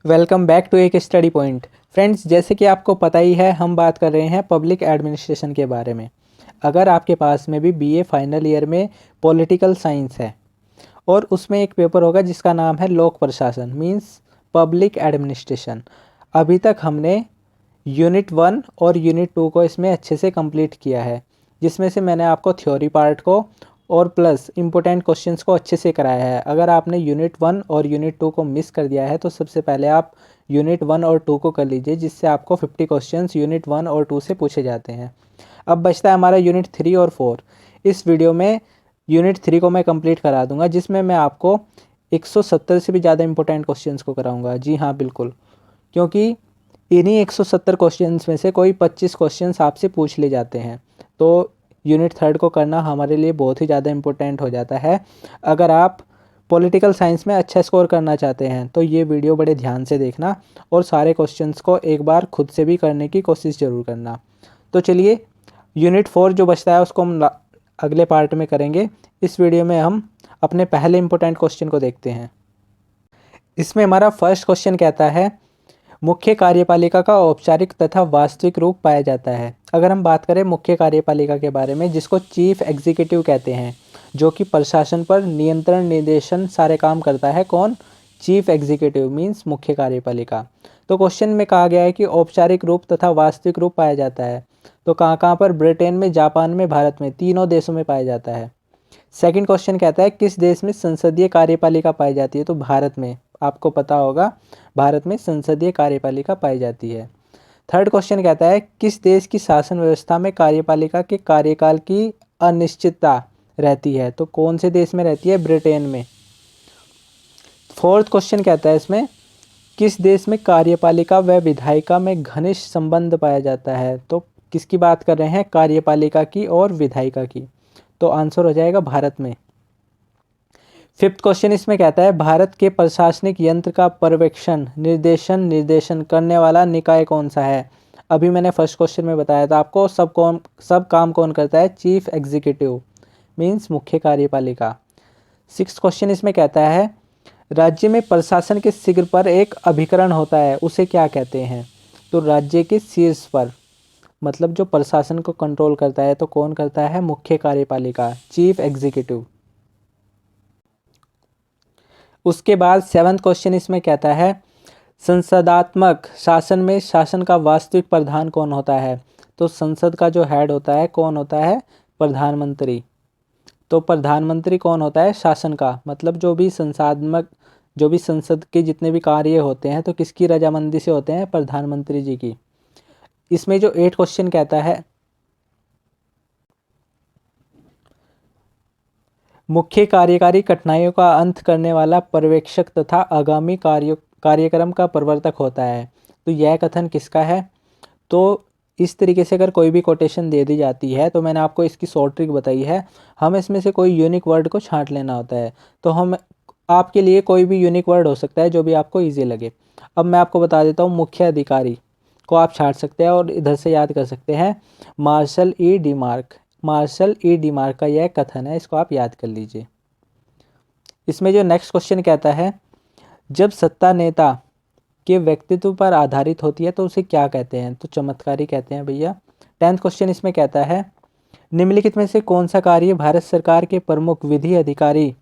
Welcome back to एक study point. Friends, जैसे कि आपको पता ही है, हम बात कर रहे हैं पब्लिक एडमिनिस्ट्रेशन के बारे में। अगर आपके पास में भी बीए फाइनल ईयर में पॉलिटिकल साइंस है और उसमें एक पेपर होगा जिसका नाम है लोक प्रशासन मींस पब्लिक एडमिनिस्ट्रेशन। अभी तक हमने यूनिट 1 और यूनिट 2 को इसमें अच्छे से कंप्लीट किया है, जिसमें से मैंने आपको थ्योरी पार्ट को और प्लस इम्पोर्टेंट क्वेश्चंस को अच्छे से कराया है। अगर आपने यूनिट 1 और यूनिट 2 को मिस कर दिया है तो सबसे पहले आप यूनिट 1 और 2 को कर लीजिए, जिससे आपको 50 क्वेश्चंस यूनिट 1 और 2 से पूछे जाते हैं। अब बचता है हमारा यूनिट 3 और 4। इस वीडियो में यूनिट 3 को मैं कंप्लीट करा दूंगा, जिसमें मैं आपको 170 से भी ज़्यादा इंपॉर्टेंट क्वेश्चंस को कराऊंगा। जी हाँ, बिल्कुल, क्योंकि इन्हीं 170 क्वेश्चंस में से कोई 25 क्वेश्चंस आपसे पूछ ले जाते हैं। तो यूनिट 3 को करना हमारे लिए बहुत ही ज़्यादा इम्पोर्टेंट हो जाता है। अगर आप पॉलिटिकल साइंस में अच्छा स्कोर करना चाहते हैं तो ये वीडियो बड़े ध्यान से देखना और सारे क्वेश्चंस को एक बार खुद से भी करने की कोशिश ज़रूर करना। तो चलिए, यूनिट 4 जो बचता है उसको हम अगले पार्ट में करेंगे। इस वीडियो में हम अपने पहले इम्पोर्टेंट क्वेश्चन को देखते हैं। इसमें हमारा फर्स्ट क्वेश्चन कहता है, मुख्य कार्यपालिका का औपचारिक तथा वास्तविक रूप पाया जाता है। अगर हम बात करें मुख्य कार्यपालिका के बारे में, जिसको चीफ एग्जीक्यूटिव कहते हैं, जो कि प्रशासन पर नियंत्रण निर्देशन सारे काम करता है, कौन? चीफ एग्जीक्यूटिव मींस मुख्य कार्यपालिका। तो क्वेश्चन में कहा गया है कि औपचारिक रूप तथा वास्तविक रूप पाया जाता है। तो कहाँ कहाँ पर? ब्रिटेन में, जापान में, भारत में, तीनों देशों में पाया जाता है। सेकंड क्वेश्चन कहता है, किस देश में संसदीय कार्यपालिका पाई जाती है? तो भारत में। आपको पता होगा, भारत में संसदीय कार्यपालिका पाई जाती है। थर्ड क्वेश्चन कहता है, किस देश की शासन व्यवस्था में कार्यपालिका के कार्यकाल की अनिश्चितता रहती है? तो कौन से देश में रहती है? ब्रिटेन में। फोर्थ क्वेश्चन कहता है इसमें, किस देश में कार्यपालिका व विधायिका में घनिष्ठ संबंध पाया जाता है? तो किसकी बात कर रहे हैं? कार्यपालिका की और विधायिका की। तो आंसर हो जाएगा भारत में। फिफ्थ क्वेश्चन इसमें कहता है, भारत के प्रशासनिक यंत्र का पर्यवेक्षण निर्देशन करने वाला निकाय कौन सा है? अभी मैंने फर्स्ट क्वेश्चन में बताया था आपको, सब काम कौन करता है? चीफ एग्जीक्यूटिव मींस मुख्य कार्यपालिका। सिक्स्थ क्वेश्चन इसमें कहता है, राज्य में प्रशासन के शिखर पर एक अभिकरण होता है, उसे क्या कहते हैं? तो राज्य के शीर्ष पर, मतलब जो प्रशासन को कंट्रोल करता है, तो कौन करता है? मुख्य कार्यपालिका, चीफ एग्जीक्यूटिव। उसके बाद सेवंथ क्वेश्चन इसमें कहता है, संसदात्मक शासन में शासन का वास्तविक प्रधान कौन होता है? तो संसद का जो हेड होता है, कौन होता है? प्रधानमंत्री। तो प्रधानमंत्री कौन होता है? शासन का, मतलब जो भी संसद के जितने भी कार्य होते हैं तो किसकी रजामंदी से होते हैं? प्रधानमंत्री जी की। इसमें जो 8 क्वेश्चन कहता है, मुख्य कार्यकारी कठिनाइयों का अंत करने वाला पर्यवेक्षक तथा आगामी कार्यक्रम का प्रवर्तक होता है। तो यह कथन किसका है? तो इस तरीके से अगर कोई भी कोटेशन दे दी जाती है तो मैंने आपको इसकी शॉर्ट ट्रिक बताई है। हम इसमें से कोई यूनिक वर्ड को छांट लेना होता है। तो हम आपके लिए कोई भी यूनिक वर्ड हो सकता है जो भी आपको ईजी लगे। अब मैं आपको बता देता हूँ, मुख्य अधिकारी को आप छांट सकते हैं और इधर से याद कर सकते हैं, मार्शल ई डिमार्क। मार्शल ई डिमार्क का यह कथन है, इसको आप याद कर लीजिए। इसमें जो नेक्स्ट क्वेश्चन कहता है, जब सत्ता नेता के व्यक्तित्व पर आधारित होती है तो उसे क्या कहते हैं? तो चमत्कारी कहते हैं भैया। 10th क्वेश्चन इसमें कहता है, निम्नलिखित में से कौन सा कार्य भारत सरकार के प्रमुख विधि अधिकारी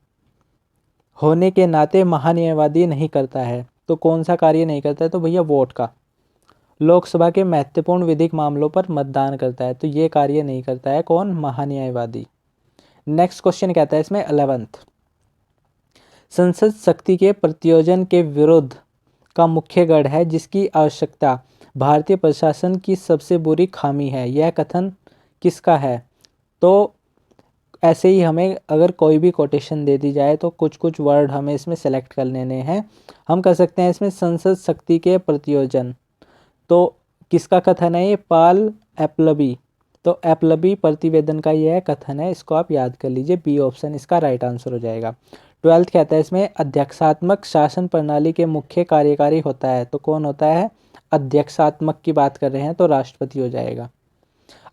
होने के नाते महान्यायवादी नहीं करता है? तो कौन सा कार्य नहीं करता है? तो भैया वोट का। लोकसभा के महत्वपूर्ण विधिक मामलों पर मतदान करता है, तो ये कार्य नहीं करता है, कौन? महान्यायवादी। नेक्स्ट क्वेश्चन कहता है इसमें 11th, संसद शक्ति के प्रत्योजन के विरुद्ध का मुख्य गढ़ है जिसकी आवश्यकता भारतीय प्रशासन की सबसे बुरी खामी है, यह कथन किसका है? तो ऐसे ही हमें अगर कोई भी कोटेशन दे दी जाए तो कुछ कुछ वर्ड हमें इसमें सेलेक्ट कर लेने हैं। हम कर सकते हैं इसमें संसद शक्ति के प्रत्योजन। तो किसका कथन है ये? पॉल एप्लबी। तो एप्लबी प्रतिवेदन का यह कथन है, इसको आप याद कर लीजिए। बी ऑप्शन इसका राइट आंसर हो जाएगा। 12th कहता है इसमें, अध्यक्षात्मक शासन प्रणाली के मुख्य कार्यकारी होता है, तो कौन होता है? अध्यक्षात्मक की बात कर रहे हैं तो राष्ट्रपति हो जाएगा।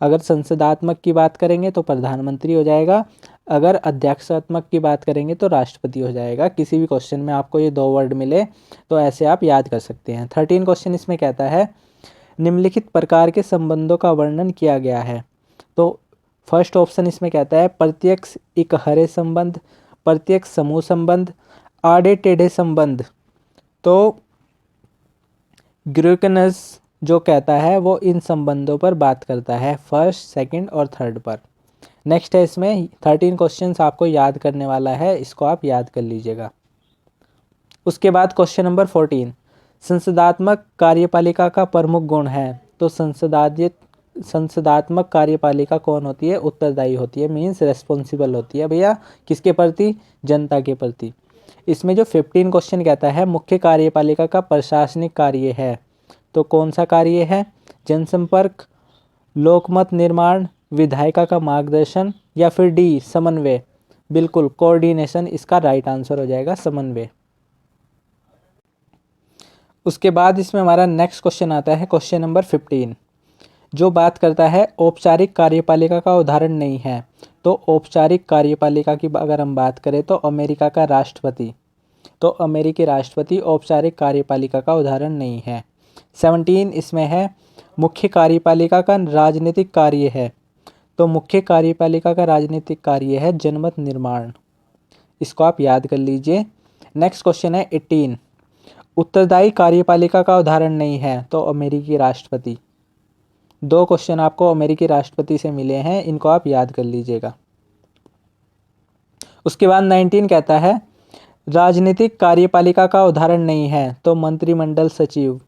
अगर संसदात्मक की बात करेंगे तो प्रधानमंत्री हो जाएगा, अगर अध्यक्षात्मक की बात करेंगे तो राष्ट्रपति हो जाएगा। किसी भी क्वेश्चन में आपको ये 2 वर्ड मिले तो ऐसे आप याद कर सकते हैं। 13 क्वेश्चन इसमें कहता है निम्नलिखित प्रकार के संबंधों का वर्णन किया गया है। तो फर्स्ट ऑप्शन इसमें कहता है प्रत्यक्ष इकहरे संबंध, प्रत्यक्ष समूह संबंध, आड़े टेढ़े संबंध। तो ग्रुकनस जो कहता है वो इन संबंधों पर बात करता है, फर्स्ट, सेकंड और थर्ड पर। नेक्स्ट है इसमें 13 क्वेश्चंस आपको याद करने वाला है, इसको आप याद कर लीजिएगा। उसके बाद क्वेश्चन नंबर 14, संसदात्मक कार्यपालिका का प्रमुख गुण है। तो संसदात्मक कार्यपालिका कौन होती है? उत्तरदायी होती है, मीन्स रेस्पॉन्सिबल होती है भैया, किसके प्रति? जनता के प्रति। इसमें जो 15 क्वेश्चन कहता है मुख्य कार्यपालिका का प्रशासनिक कार्य है, तो कौन सा कार्य है? जनसंपर्क, लोकमत निर्माण, विधायिका का मार्गदर्शन, या फिर डी समन्वय। बिल्कुल कोऑर्डिनेशन इसका राइट आंसर हो जाएगा, समन्वय। उसके बाद इसमें हमारा नेक्स्ट क्वेश्चन आता है क्वेश्चन नंबर 15, जो बात करता है औपचारिक कार्यपालिका का उदाहरण नहीं है। तो औपचारिक कार्यपालिका की अगर हम बात करें तो अमेरिका का राष्ट्रपति, तो अमेरिकी राष्ट्रपति औपचारिक कार्यपालिका का उदाहरण नहीं है। 17 इसमें है मुख्य कार्यपालिका का राजनीतिक कार्य है। तो मुख्य कार्यपालिका का राजनीतिक कार्य है जनमत निर्माण, इसको आप याद कर लीजिए। नेक्स्ट क्वेश्चन है 18, उत्तरदायी कार्यपालिका का उदाहरण नहीं है। तो अमेरिकी राष्ट्रपति। 2 क्वेश्चन आपको अमेरिकी राष्ट्रपति से मिले हैं, इनको आप याद कर लीजिएगा। उसके बाद 19 कहता है राजनीतिक कार्यपालिका का उदाहरण नहीं है। तो मंत्रिमंडल सचिव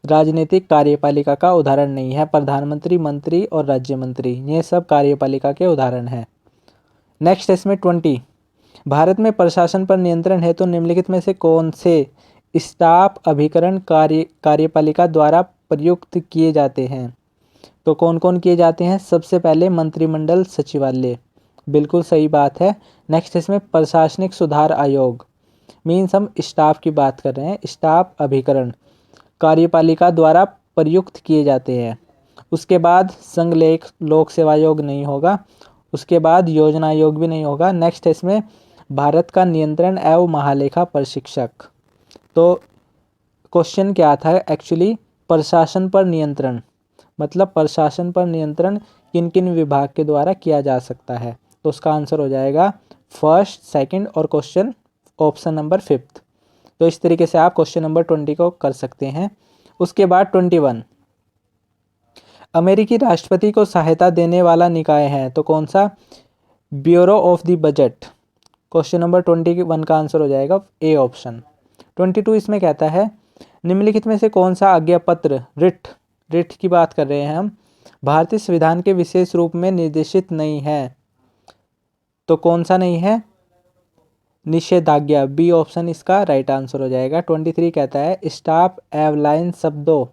राजनीतिक कार्यपालिका का उदाहरण नहीं है। प्रधानमंत्री, मंत्री और राज्य मंत्री ये सब कार्यपालिका के उदाहरण हैं। नेक्स्ट इसमें 20, भारत में प्रशासन पर नियंत्रण हेतु निम्नलिखित में से कौन से स्टाफ अभिकरण कार्यपालिका द्वारा प्रयुक्त किए जाते हैं? तो कौन कौन किए जाते हैं? सबसे पहले मंत्रिमंडल सचिवालय, बिल्कुल सही बात है। नेक्स्ट इसमें प्रशासनिक सुधार आयोग, मीन्स हम स्टाफ की बात कर रहे हैं, स्टाफ अभिकरण कार्यपालिका द्वारा प्रयुक्त किए जाते हैं। उसके बाद संघ लोक सेवा आयोग नहीं होगा, उसके बाद योजना आयोग भी नहीं होगा। नेक्स्ट इसमें भारत का नियंत्रण एवं महालेखा परीक्षक। तो क्वेश्चन क्या था एक्चुअली? प्रशासन पर नियंत्रण, मतलब प्रशासन पर नियंत्रण किन किन विभाग के द्वारा किया जा सकता है? तो उसका आंसर हो जाएगा फर्स्ट, सेकंड और क्वेश्चन ऑप्शन नंबर 5। तो इस तरीके से आप क्वेश्चन नंबर 20 को कर सकते हैं। उसके बाद 21, अमेरिकी राष्ट्रपति को सहायता देने वाला निकाय है। तो कौन सा? Bureau of the budget. Question number 21 का आंसर हो जाएगा ए ऑप्शन। 22 इसमें कहता है निम्नलिखित में से कौन सा आज्ञा पत्र, रिट की बात कर रहे हैं हम, भारतीय संविधान के विशेष रूप में निर्देशित नहीं है? तो कौन सा नहीं है? निषेधाज्ञा, बी ऑप्शन इसका राइट आंसर हो जाएगा। 23 कहता है स्टाफ एवलाइन शब्दों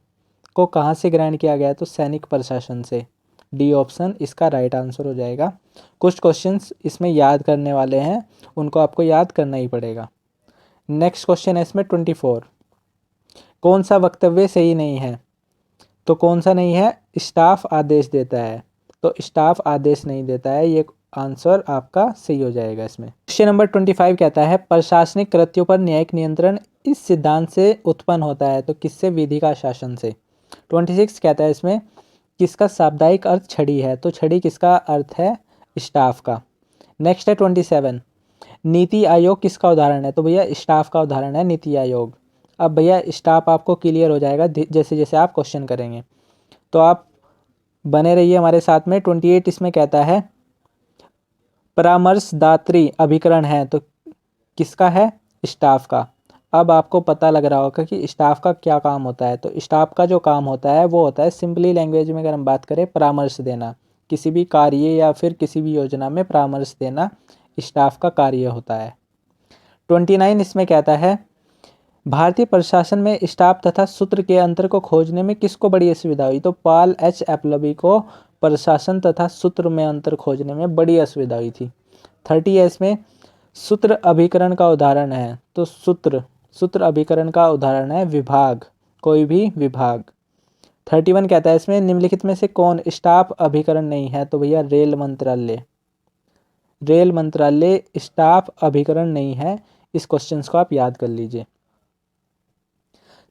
को कहाँ से ग्रहण किया गया? तो सैनिक प्रशासन से, डी ऑप्शन इसका राइट आंसर हो जाएगा। कुछ क्वेश्चंस इसमें याद करने वाले हैं, उनको आपको याद करना ही पड़ेगा। नेक्स्ट क्वेश्चन है इसमें 24, कौन सा वक्तव्य सही नहीं है? तो कौन सा नहीं है? स्टाफ आदेश देता है, तो स्टाफ आदेश नहीं देता है, ये आंसर आपका सही हो जाएगा इसमें। क्वेश्चन नंबर 25 कहता है प्रशासनिक कृत्यों पर न्यायिक नियंत्रण इस सिद्धांत से उत्पन्न होता है। तो किससे? विधि का शासन से। 26 कहता है इसमें किसका शाब्दिक अर्थ छड़ी है? तो छड़ी किसका अर्थ है? स्टाफ का। नेक्स्ट है 27, नीति आयोग किसका उदाहरण है? तो भैया स्टाफ का उदाहरण है नीति आयोग। अब भैया स्टाफ आपको क्लियर हो जाएगा जैसे जैसे आप क्वेश्चन करेंगे, तो आप बने रहिए हमारे साथ में। 28 इसमें कहता है परामर्शदात्री अभिकरण है। तो किसका है? स्टाफ का। अब आपको पता लग रहा होगा कि स्टाफ का क्या काम होता है। तो स्टाफ का जो काम होता है वो होता है, सिंपली लैंग्वेज में अगर हम बात करें, परामर्श देना, किसी भी कार्य या फिर किसी भी योजना में परामर्श देना स्टाफ का कार्य होता है। 29 इसमें कहता है भारतीय प्रशासन में स्टाफ तथा सूत्र के अंतर को खोजने में किसको बड़ी असुविधा हुई? तो पॉल एच एपलबी को प्रशासन तथा सूत्र में अंतर खोजने में बड़ी असुविधा हुई थी। 30 में सूत्र अभिकरण का उदाहरण है। तो सूत्र अभिकरण का उदाहरण है विभाग, कोई भी विभाग। 31 कहता है इसमें निम्नलिखित में से कौन स्टाफ अभिकरण नहीं है, तो भैया रेल मंत्रालय। रेल मंत्रालय स्टाफ अभिकरण नहीं है। इस क्वेश्चन को आप याद कर लीजिए।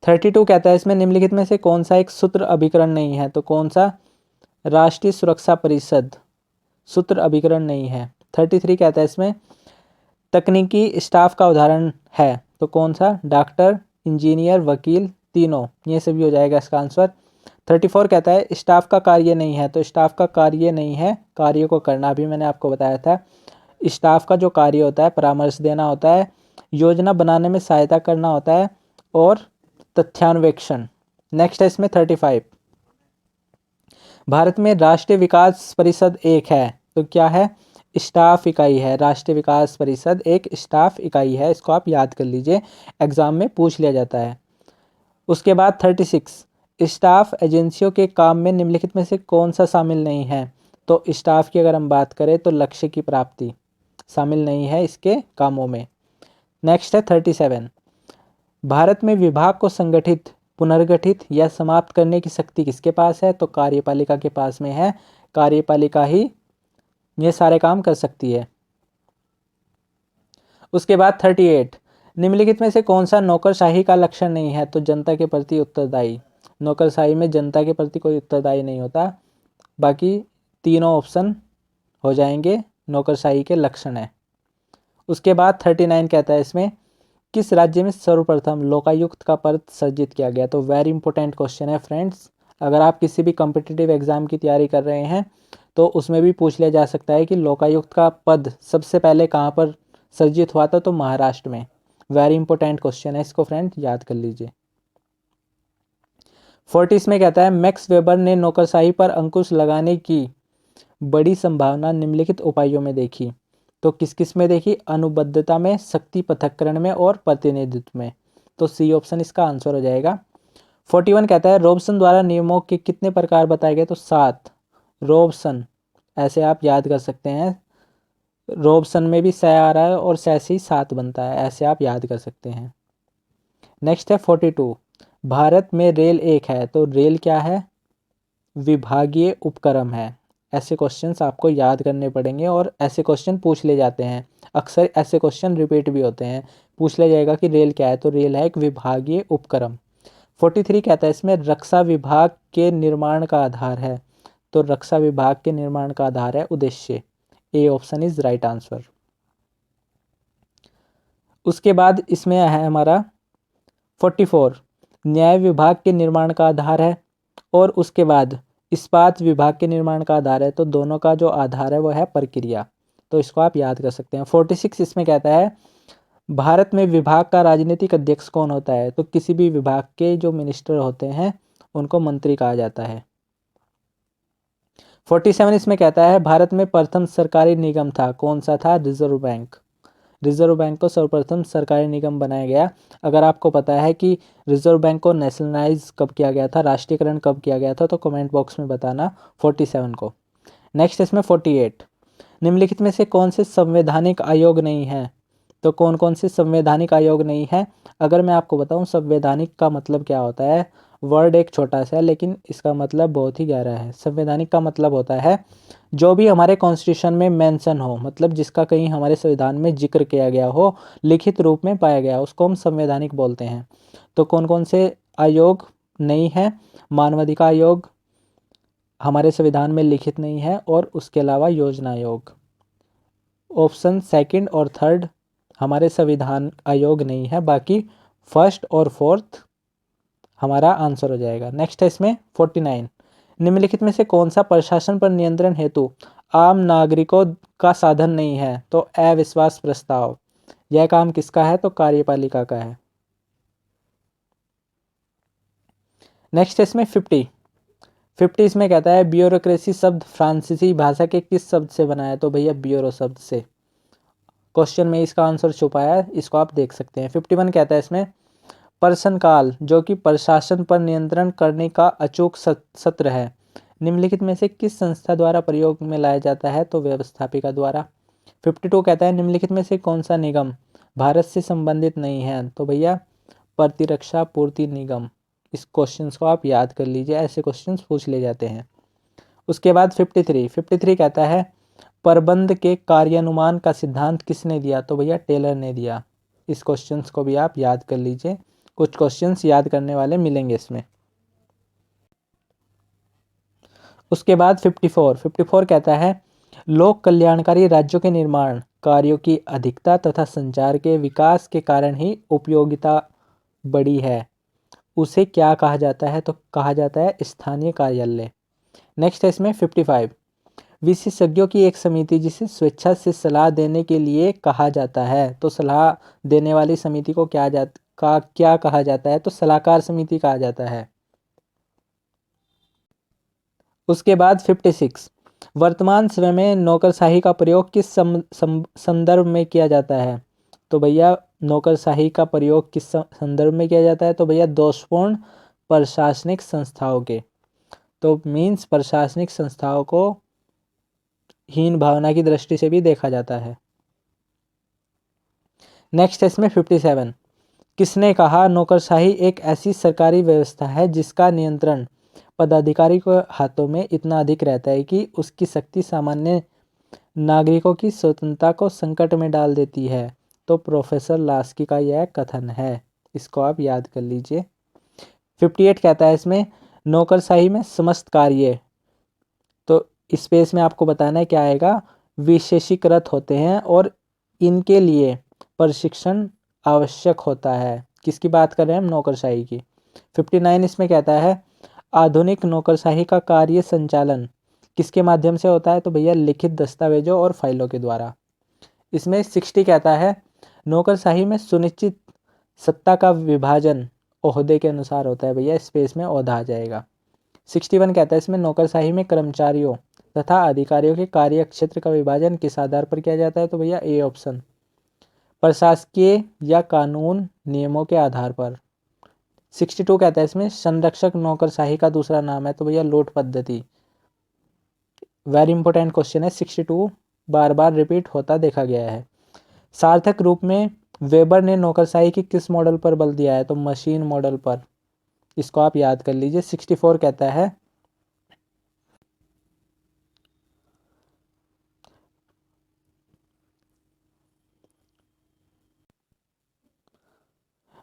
32 कहता है इसमें निम्नलिखित में से कौन सा एक सूत्र अभिकरण नहीं है, तो कौन सा, राष्ट्रीय सुरक्षा परिषद सूत्र अभिकरण नहीं है। 33 कहता है इसमें तकनीकी स्टाफ का उदाहरण है, तो कौन सा, डॉक्टर, इंजीनियर, वकील, तीनों, ये सभी हो जाएगा इसका आंसर। 34 कहता है स्टाफ का कार्य नहीं है, तो स्टाफ का कार्य नहीं है कार्य को करना, भी मैंने आपको बताया था। स्टाफ का जो कार्य होता है परामर्श देना होता है, योजना बनाने में सहायता करना होता है और तथ्यान्वेक्षण। नेक्स्ट है इसमें 35, भारत में राष्ट्रीय विकास परिषद एक है, तो क्या है, स्टाफ इकाई है। राष्ट्रीय विकास परिषद एक स्टाफ इकाई है, इसको आप याद कर लीजिए, एग्जाम में पूछ लिया जाता है। उसके बाद 36, स्टाफ एजेंसियों के काम में निम्नलिखित में से कौन सा शामिल नहीं है, तो स्टाफ की अगर हम बात करें तो लक्ष्य की प्राप्ति शामिल नहीं है इसके कामों में। नेक्स्ट है 37, भारत में विभाग को संगठित, पुनर्गठित या समाप्त करने की शक्ति किसके पास है, तो कार्यपालिका के पास में है। कार्यपालिका ही ये सारे काम कर सकती है। उसके बाद 38, निम्नलिखित में से कौन सा नौकरशाही का लक्षण नहीं है, तो जनता के प्रति उत्तरदायी। नौकरशाही में जनता के प्रति कोई उत्तरदायी नहीं होता, बाकी तीनों ऑप्शन हो जाएंगे नौकरशाही के लक्षण है। उसके बाद 39 कहता है इसमें किस राज्य में सर्वप्रथम लोकायुक्त का पद सृजित किया गया, तो वेरी इंपॉर्टेंट क्वेश्चन है फ्रेंड्स। अगर आप किसी भी कॉम्पिटिटिव एग्जाम की तैयारी कर रहे हैं तो उसमें भी पूछ लिया जा सकता है कि लोकायुक्त का पद सबसे पहले कहाँ पर सृजित हुआ था, तो महाराष्ट्र में। वेरी इंपॉर्टेंट क्वेश्चन है, इसको फ्रेंड याद कर लीजिए। 40 में कहता है मैक्स वेबर ने नौकरशाही पर अंकुश लगाने की बड़ी संभावना निम्नलिखित उपायों में देखी, तो किस किस में देखी, अनुबद्धता में, शक्ति पृथक्करण में और प्रतिनिधित्व में, तो सी ऑप्शन इसका आंसर हो जाएगा। 41 कहता है रॉबसन द्वारा नियमों के कितने प्रकार बताए गए, तो 7। रॉबसन ऐसे आप याद कर सकते हैं, रॉबसन में भी सै आ रहा है और सै से ही 7 बनता है, ऐसे आप याद कर सकते हैं। नेक्स्ट है 42, भारत में रेल एक है, तो रेल क्या है, विभागीय उपक्रम है। ऐसे क्वेश्चंस आपको याद करने पड़ेंगे और ऐसे क्वेश्चन पूछ ले जाते हैं, अक्सर ऐसे क्वेश्चन रिपीट भी होते हैं। पूछ लिया जाएगा कि रेल क्या है, तो रेल है एक विभागीय उपक्रम। 43 कहता है इसमें रक्षा विभाग के निर्माण का आधार है, तो रक्षा विभाग के निर्माण का आधार है उद्देश्य। A option is right answer. उसके बाद इसमें है हमारा 44, न्याय विभाग के निर्माण का आधार है, और उसके बाद इस्पात विभाग के निर्माण का आधार है, तो दोनों का जो आधार है वो है प्रक्रिया, तो इसको आप याद कर सकते हैं। 46 इसमें कहता है भारत में विभाग का राजनीतिक अध्यक्ष कौन होता है, तो किसी भी विभाग के जो मिनिस्टर होते हैं उनको मंत्री कहा जाता है। 47 इसमें कहता है भारत में प्रथम सरकारी निगम था, कौन सा था, रिजर्व बैंक। रिजर्व बैंक को सर्वप्रथम सरकारी निगम बनाया गया। अगर आपको पता है कि रिजर्व बैंक को नेशनलाइज कब किया गया था, राष्ट्रीयकरण कब किया गया था, तो कमेंट बॉक्स में बताना 47 को। नेक्स्ट इसमें 48, निम्नलिखित में से कौन से संवैधानिक आयोग नहीं है, तो कौन कौन से संवैधानिक आयोग नहीं है। अगर मैं आपको बताऊं संवैधानिक का मतलब क्या होता है, वर्ड एक छोटा सा है लेकिन इसका मतलब बहुत ही गहरा है। संवैधानिक का मतलब होता है जो भी हमारे कॉन्स्टिट्यूशन में मेंशन हो, मतलब जिसका कहीं हमारे संविधान में जिक्र किया गया हो, लिखित रूप में पाया गया, उसको हम संवैधानिक बोलते हैं। तो कौन कौन से आयोग नहीं है, मानवाधिकार आयोग हमारे संविधान में लिखित नहीं है, और उसके अलावा योजना आयोग। ऑप्शन सेकंड और थर्ड हमारे संविधान आयोग नहीं है, बाकी फर्स्ट और फोर्थ हमारा आंसर हो जाएगा। नेक्स्ट है इसमें 49, निम्नलिखित में से कौन सा प्रशासन पर नियंत्रण हेतु आम नागरिकों का साधन नहीं है, तो अविश्वास प्रस्ताव। यह काम किसका है, तो कार्यपालिका का है। नेक्स्ट इसमें 50 इसमें कहता है ब्यूरोक्रेसी शब्द फ्रांसीसी भाषा के किस शब्द से बना है, तो भैया ब्यूरो शब्द से। क्वेश्चन में इसका आंसर छुपाया है, इसको आप देख सकते हैं। 51 कहता है इसमें प्रश्नकाल जो कि प्रशासन पर नियंत्रण करने का अचूक सत्र है, निम्नलिखित में से किस संस्था द्वारा प्रयोग में लाया जाता है, तो व्यवस्थापिका द्वारा। 52 कहता है निम्नलिखित में से कौन सा निगम भारत से संबंधित नहीं है, तो भैया प्रतिरक्षा पूर्ति निगम इस क्वेश्चंस को आप याद कर लीजिए, ऐसे क्वेश्चंस पूछ ले जाते हैं। उसके बाद 53 कहता है प्रबंध के कार्यानुमान का सिद्धांत किसने दिया? तो भैया टेलर ने दिया। इस क्वेश्चंस को भी आप याद कर लीजिए, कुछ क्वेश्चंस याद करने वाले मिलेंगे इसमें। उसके बाद 54 कहता है लोक कल्याणकारी राज्यों के निर्माण कार्यों की अधिकता तथा संचार के विकास के कारण ही उपयोगिता बढ़ी है, उसे क्या कहा जाता है? तो कहा जाता है स्थानीय कार्यालय। नेक्स्ट है इसमें 55 विशेषज्ञों की एक समिति जिसे स्वेच्छा से सलाह देने के लिए कहा जाता है, तो सलाह देने वाली समिति को क्या कहा जाता है? तो सलाहकार समिति कहा जाता है। उसके बाद 56 वर्तमान समय में नौकरशाही का प्रयोग किस संदर्भ में किया जाता है? तो भैया नौकरशाही का प्रयोग किस संदर्भ में किया जाता है? तो भैया दोषपूर्ण प्रशासनिक संस्थाओं के, तो मीन्स प्रशासनिक संस्थाओं को हीन भावना की दृष्टि से भी देखा जाता है। नेक्स्ट है इसमें 57 किसने कहा नौकरशाही एक ऐसी सरकारी व्यवस्था है जिसका नियंत्रण पदाधिकारी के हाथों में इतना अधिक रहता है कि उसकी शक्ति सामान्य नागरिकों की स्वतंत्रता को संकट में डाल देती है? तो प्रोफेसर लास्की का यह कथन है, इसको आप याद कर लीजिए। 58 कहता है इसमें नौकरशाही में समस्त कार्य, तो स्पेस में आपको बताना है क्या आएगा, विशेषीकृत होते हैं और इनके लिए प्रशिक्षण आवश्यक होता है। किसकी बात कर रहे हैं हम? नौकरशाही की। 59 इसमें कहता है आधुनिक नौकरशाही का कार्य संचालन किसके माध्यम से होता है? तो भैया लिखित दस्तावेजों और फाइलों के द्वारा। इसमें 60 कहता है नौकरशाही में सुनिश्चित सत्ता का विभाजन ओहदे के अनुसार होता है। भैया स्पेस में ओहदा आ जाएगा। 61 कहता है इसमें नौकरशाही में कर्मचारियों तथा अधिकारियों के कार्य क्षेत्र का विभाजन किस आधार पर किया जाता है? तो भैया ए ऑप्शन, प्रशासकीय या कानून नियमों के आधार पर। 62 कहता है इसमें संरक्षक नौकरशाही का दूसरा नाम है? तो भैया लूट पद्धति। वेरी इंपॉर्टेंट क्वेश्चन है, 62 बार बार रिपीट होता देखा गया है। सार्थक रूप में वेबर ने नौकरशाही की किस मॉडल पर बल दिया है? तो मशीन मॉडल पर। इसको आप याद कर लीजिए। 64 कहता है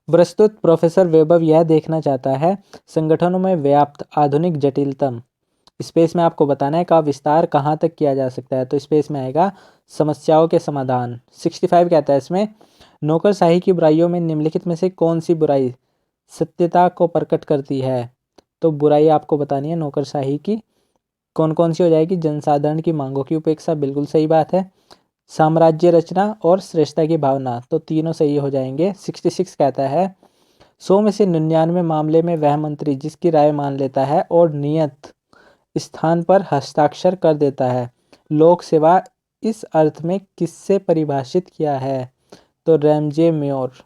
प्रस्तुत प्रोफेसर वेबर यह देखना चाहता है संगठनों में व्याप्त आधुनिक जटिलतम, स्पेस में आपको बताना है का विस्तार कहाँ तक किया जा सकता है? तो स्पेस में आएगा समस्याओं के समाधान। 65 कहता है इसमें नौकरशाही की बुराइयों में निम्नलिखित में से कौन सी बुराई सत्यता को प्रकट करती है? तो बुराई आपको बतानी है नौकरशाही की कौन कौन सी हो जाएगी? जनसाधारण की मांगों की उपेक्षा, बिल्कुल सही बात है। साम्राज्य रचना और श्रेष्ठता की भावना, तो तीनों सही हो जाएंगे। 66 कहता है 100 में से 99 मामले में वह मंत्री जिसकी राय मान लेता है और नियत स्थान पर हस्ताक्षर कर देता है, लोक सेवा इस अर्थ में किससे परिभाषित किया है? तो रैमजे मेयर।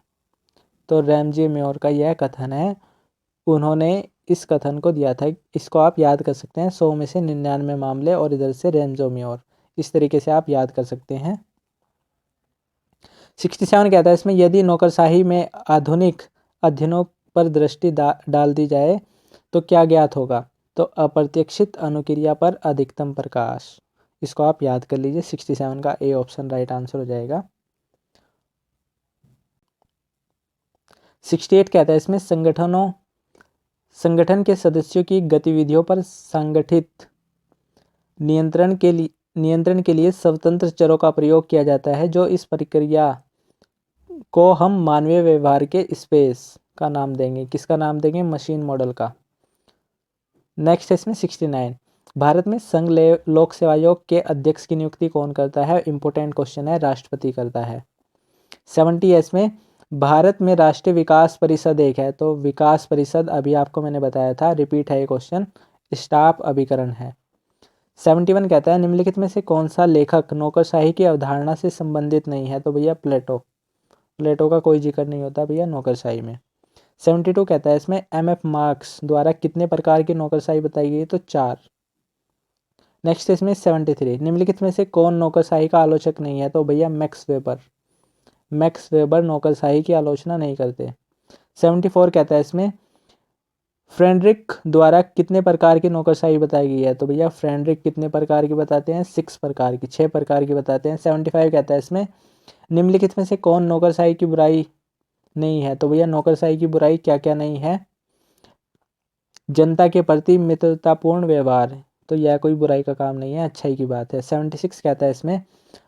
तो रैमजे मेयर का यह कथन है, उन्होंने इस कथन को दिया था। इसको आप याद कर सकते हैं, 100 में से 99 मामले और इधर से रैमजे मेयर, इस तरीके से आप याद कर सकते हैं। 67 कहता है इसमें यदि नौकरशाही में आधुनिक अध्ययनों पर दृष्टि डाल दी जाए तो क्या ज्ञात होगा? तो अप्रत्याशित अनुक्रिया पर अधिकतम प्रकाश। इसको आप याद कर लीजिए। 67 का ए ऑप्शन राइट आंसर हो जाएगा। 68 कहता है इसमें संगठन के सदस्यों की गतिविधियों पर संगठित नियंत्रण के लिए स्वतंत्र चरों का प्रयोग किया जाता है, जो इस प्रक्रिया को हम मानवीय व्यवहार के स्पेस का नाम देंगे। किसका नाम देंगे? मशीन मॉडल का। नेक्स्ट इसमें 69 भारत में संघ लोक सेवा आयोग के अध्यक्ष की नियुक्ति कौन करता है? इंपॉर्टेंट क्वेश्चन है, राष्ट्रपति करता है। 70 इसमें भारत में राष्ट्रीय विकास परिषद एक है, तो विकास परिषद अभी आपको मैंने बताया था, रिपीट है ये क्वेश्चन, स्टाफ अभिकरण है। 71 कहता है निम्नलिखित में से कौन सा लेखक नौकरशाही की अवधारणा से संबंधित नहीं है? तो भैया प्लेटो का कोई जिक्र नहीं होता भैया नौकरशाही में। 72 कहता है इसमें एमएफ मार्क्स द्वारा कितने प्रकार की नौकरशाही बताई गई? तो 4। नेक्स्ट इसमें 73 निम्नलिखित में से कौन नौकरशाही का आलोचक नहीं है? तो भैया मैक्स वेबर नौकरशाही की आलोचना नहीं करते। 74 कहता है इसमें फ्रेडरिक द्वारा कितने प्रकार की नौकरशाही बताई गई है? तो भैया फ्रेडरिक कितने प्रकार की बताते हैं? 6 प्रकार की, 6 प्रकार की बताते हैं। 75 कहता है इसमें निम्नलिखित में से कौन नौकरशाही की बुराई नहीं है? तो भैया नौकरशाही की बुराई क्या क्या नहीं है? जनता के प्रति मित्रतापूर्ण व्यवहार, तो यह कोई बुराई का काम नहीं है, अच्छाई की बात है। 76 कहता है इसमें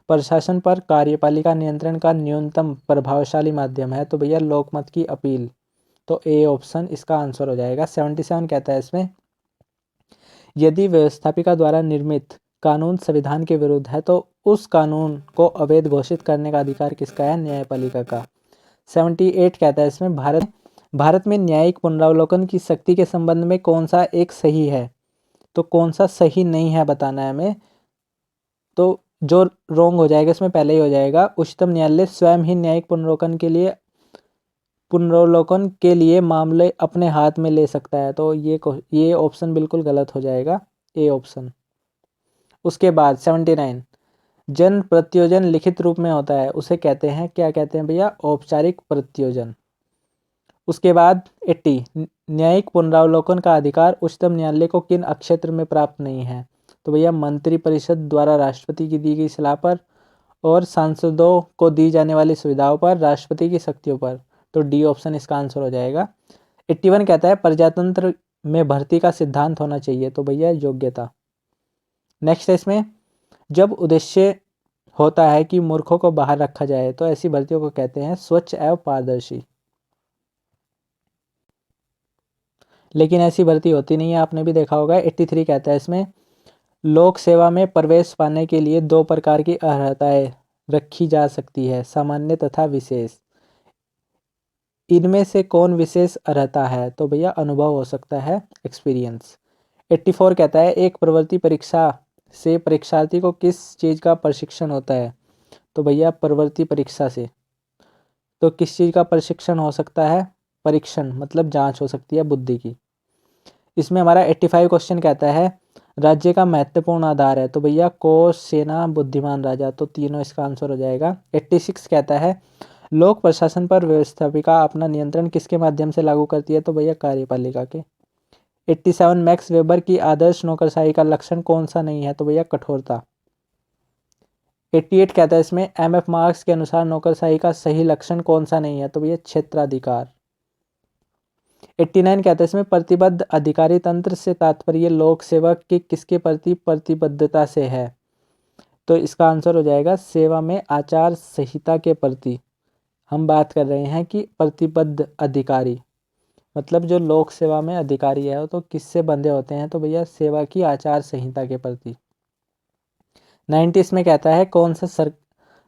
प्रशासन पर कार्यपालिका नियंत्रण का न्यूनतम प्रभावशाली माध्यम है? तो भैया लोकमत की अपील, तो ए ऑप्शन इसका आंसर हो जाएगा। 77 कहता है इसमें यदि व्यवस्थापिका द्वारा निर्मित कानून संविधान के विरुद्ध है तो उस कानून को अवैध घोषित करने का अधिकार किसका है? न्यायपालिका का। 78 कहता है इसमें भारत में न्यायिक पुनरावलोकन की शक्ति के संबंध में कौन सा एक सही है? तो कौन सा सही नहीं है बताना है हमें। तो जो रॉन्ग हो जाएगा इसमें पहले ही हो जाएगा, उच्चतम न्यायालय स्वयं ही न्यायिक पुनरावलोकन के लिए मामले अपने हाथ में ले सकता है। तो ये ऑप्शन बिल्कुल गलत हो जाएगा, ए ऑप्शन। उसके बाद 79 जन प्रत्योजन लिखित रूप में होता है, उसे कहते हैं, क्या कहते हैं भैया? औपचारिक प्रत्योजन। उसके बाद 80 न्यायिक पुनरावलोकन का अधिकार उच्चतम न्यायालय को किन अक्षेत्र में प्राप्त नहीं है? तो भैया मंत्रिपरिषद द्वारा राष्ट्रपति की दी गई सलाह पर और सांसदों को दी जाने वाली सुविधाओं पर, राष्ट्रपति की शक्तियों पर। तो डी ऑप्शन इसका आंसर हो जाएगा। 81 कहता है प्रजातंत्र में भर्ती का सिद्धांत होना चाहिए, तो भैया योग्यता। नेक्स्ट है इसमें जब उद्देश्य होता है कि मूर्खों को बाहर रखा जाए तो ऐसी भर्तियों को कहते हैं स्वच्छ एवं पारदर्शी। लेकिन ऐसी भर्ती होती नहीं है, आपने भी देखा होगा। 83 कहता है इसमें लोक सेवा में प्रवेश पाने के लिए 2 प्रकार की अर्हताएं रखी जा सकती है, सामान्य तथा विशेष। इनमें से कौन विशेष अर्हता है? तो भैया अनुभव हो सकता है, एक्सपीरियंस। 84 कहता है एक प्रवृत्ति परीक्षा से परीक्षार्थी को किस चीज़ का प्रशिक्षण होता है? तो भैया प्रवृत्ति परीक्षा से। तो किस चीज़ का प्रशिक्षण हो सकता है? परीक्षण मतलब जांच हो सकती है बुद्धि की। इसमें हमारा 85 क्वेश्चन कहता है राज्य का महत्वपूर्ण आधार है, तो भैया कोश, सेना, बुद्धिमान राजा, तो तीनों इसका आंसर हो जाएगा। 86 कहता है लोक प्रशासन पर व्यवस्थापिका अपना नियंत्रण किसके माध्यम से लागू करती है? तो भैया कार्यपालिका के। 87 मैक्स वेबर की आदर्श नौकरशाही का लक्षण कौन सा नहीं है? तो भैया कठोरता। 88 कहता है इसमें एमएफ मार्क्स के अनुसार नौकरशाही का सही लक्षण कौन सा नहीं है? तो भैया क्षेत्राधिकार। 89 कहता है इसमें प्रतिबद्ध अधिकारी तंत्र से तात्पर्य लोक सेवक की किसके प्रति प्रतिबद्धता से है? तो इसका आंसर हो जाएगा सेवा में आचार संहिता के प्रति। हम बात कर रहे हैं कि प्रतिबद्ध अधिकारी मतलब जो लोक सेवा में अधिकारी है तो किससे बंधे होते हैं? तो भैया सेवा की आचार संहिता के प्रति। 90 इसमें कहता है कौन सा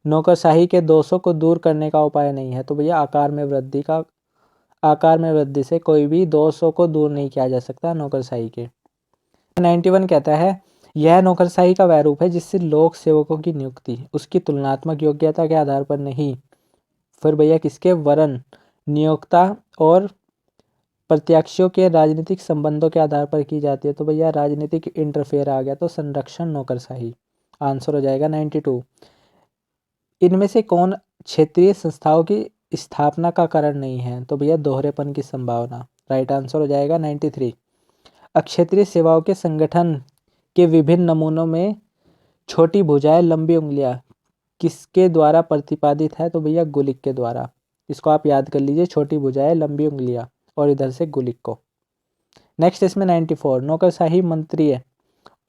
नौकरशाही के दोषों को दूर करने का उपाय नहीं है? तो भैया आकार में वृद्धि से कोई भी दोषों को दूर नहीं किया जा सकता नौकरशाही के। 91 कहता है यह नौकरशाही का वह रूप है जिससे लोक सेवकों की नियुक्ति उसकी तुलनात्मक योग्यता के आधार पर नहीं, फिर भैया किसके? वरन नियोक्ता और प्रत्याशियों के राजनीतिक संबंधों के आधार पर की जाती है। तो भैया राजनीतिक इंटरफेयर आ गया, तो संरक्षण नौकरशाही आंसर हो जाएगा। 92 इनमें से कौन क्षेत्रीय संस्थाओं की स्थापना का कारण नहीं है? तो भैया दोहरेपन की संभावना, राइट आंसर हो जाएगा। 93 अक्षेत्रीय सेवाओं के संगठन के विभिन्न नमूनों में छोटी भुजाएं लंबी उंगलियां किसके द्वारा प्रतिपादित है? तो भैया गुलिक के द्वारा। इसको आप याद कर लीजिए, छोटी भुजाएं लंबी उंगलियां और इधर से गुलिक को। नेक्स्ट इसमें 94 नौकरशाही मंत्रीय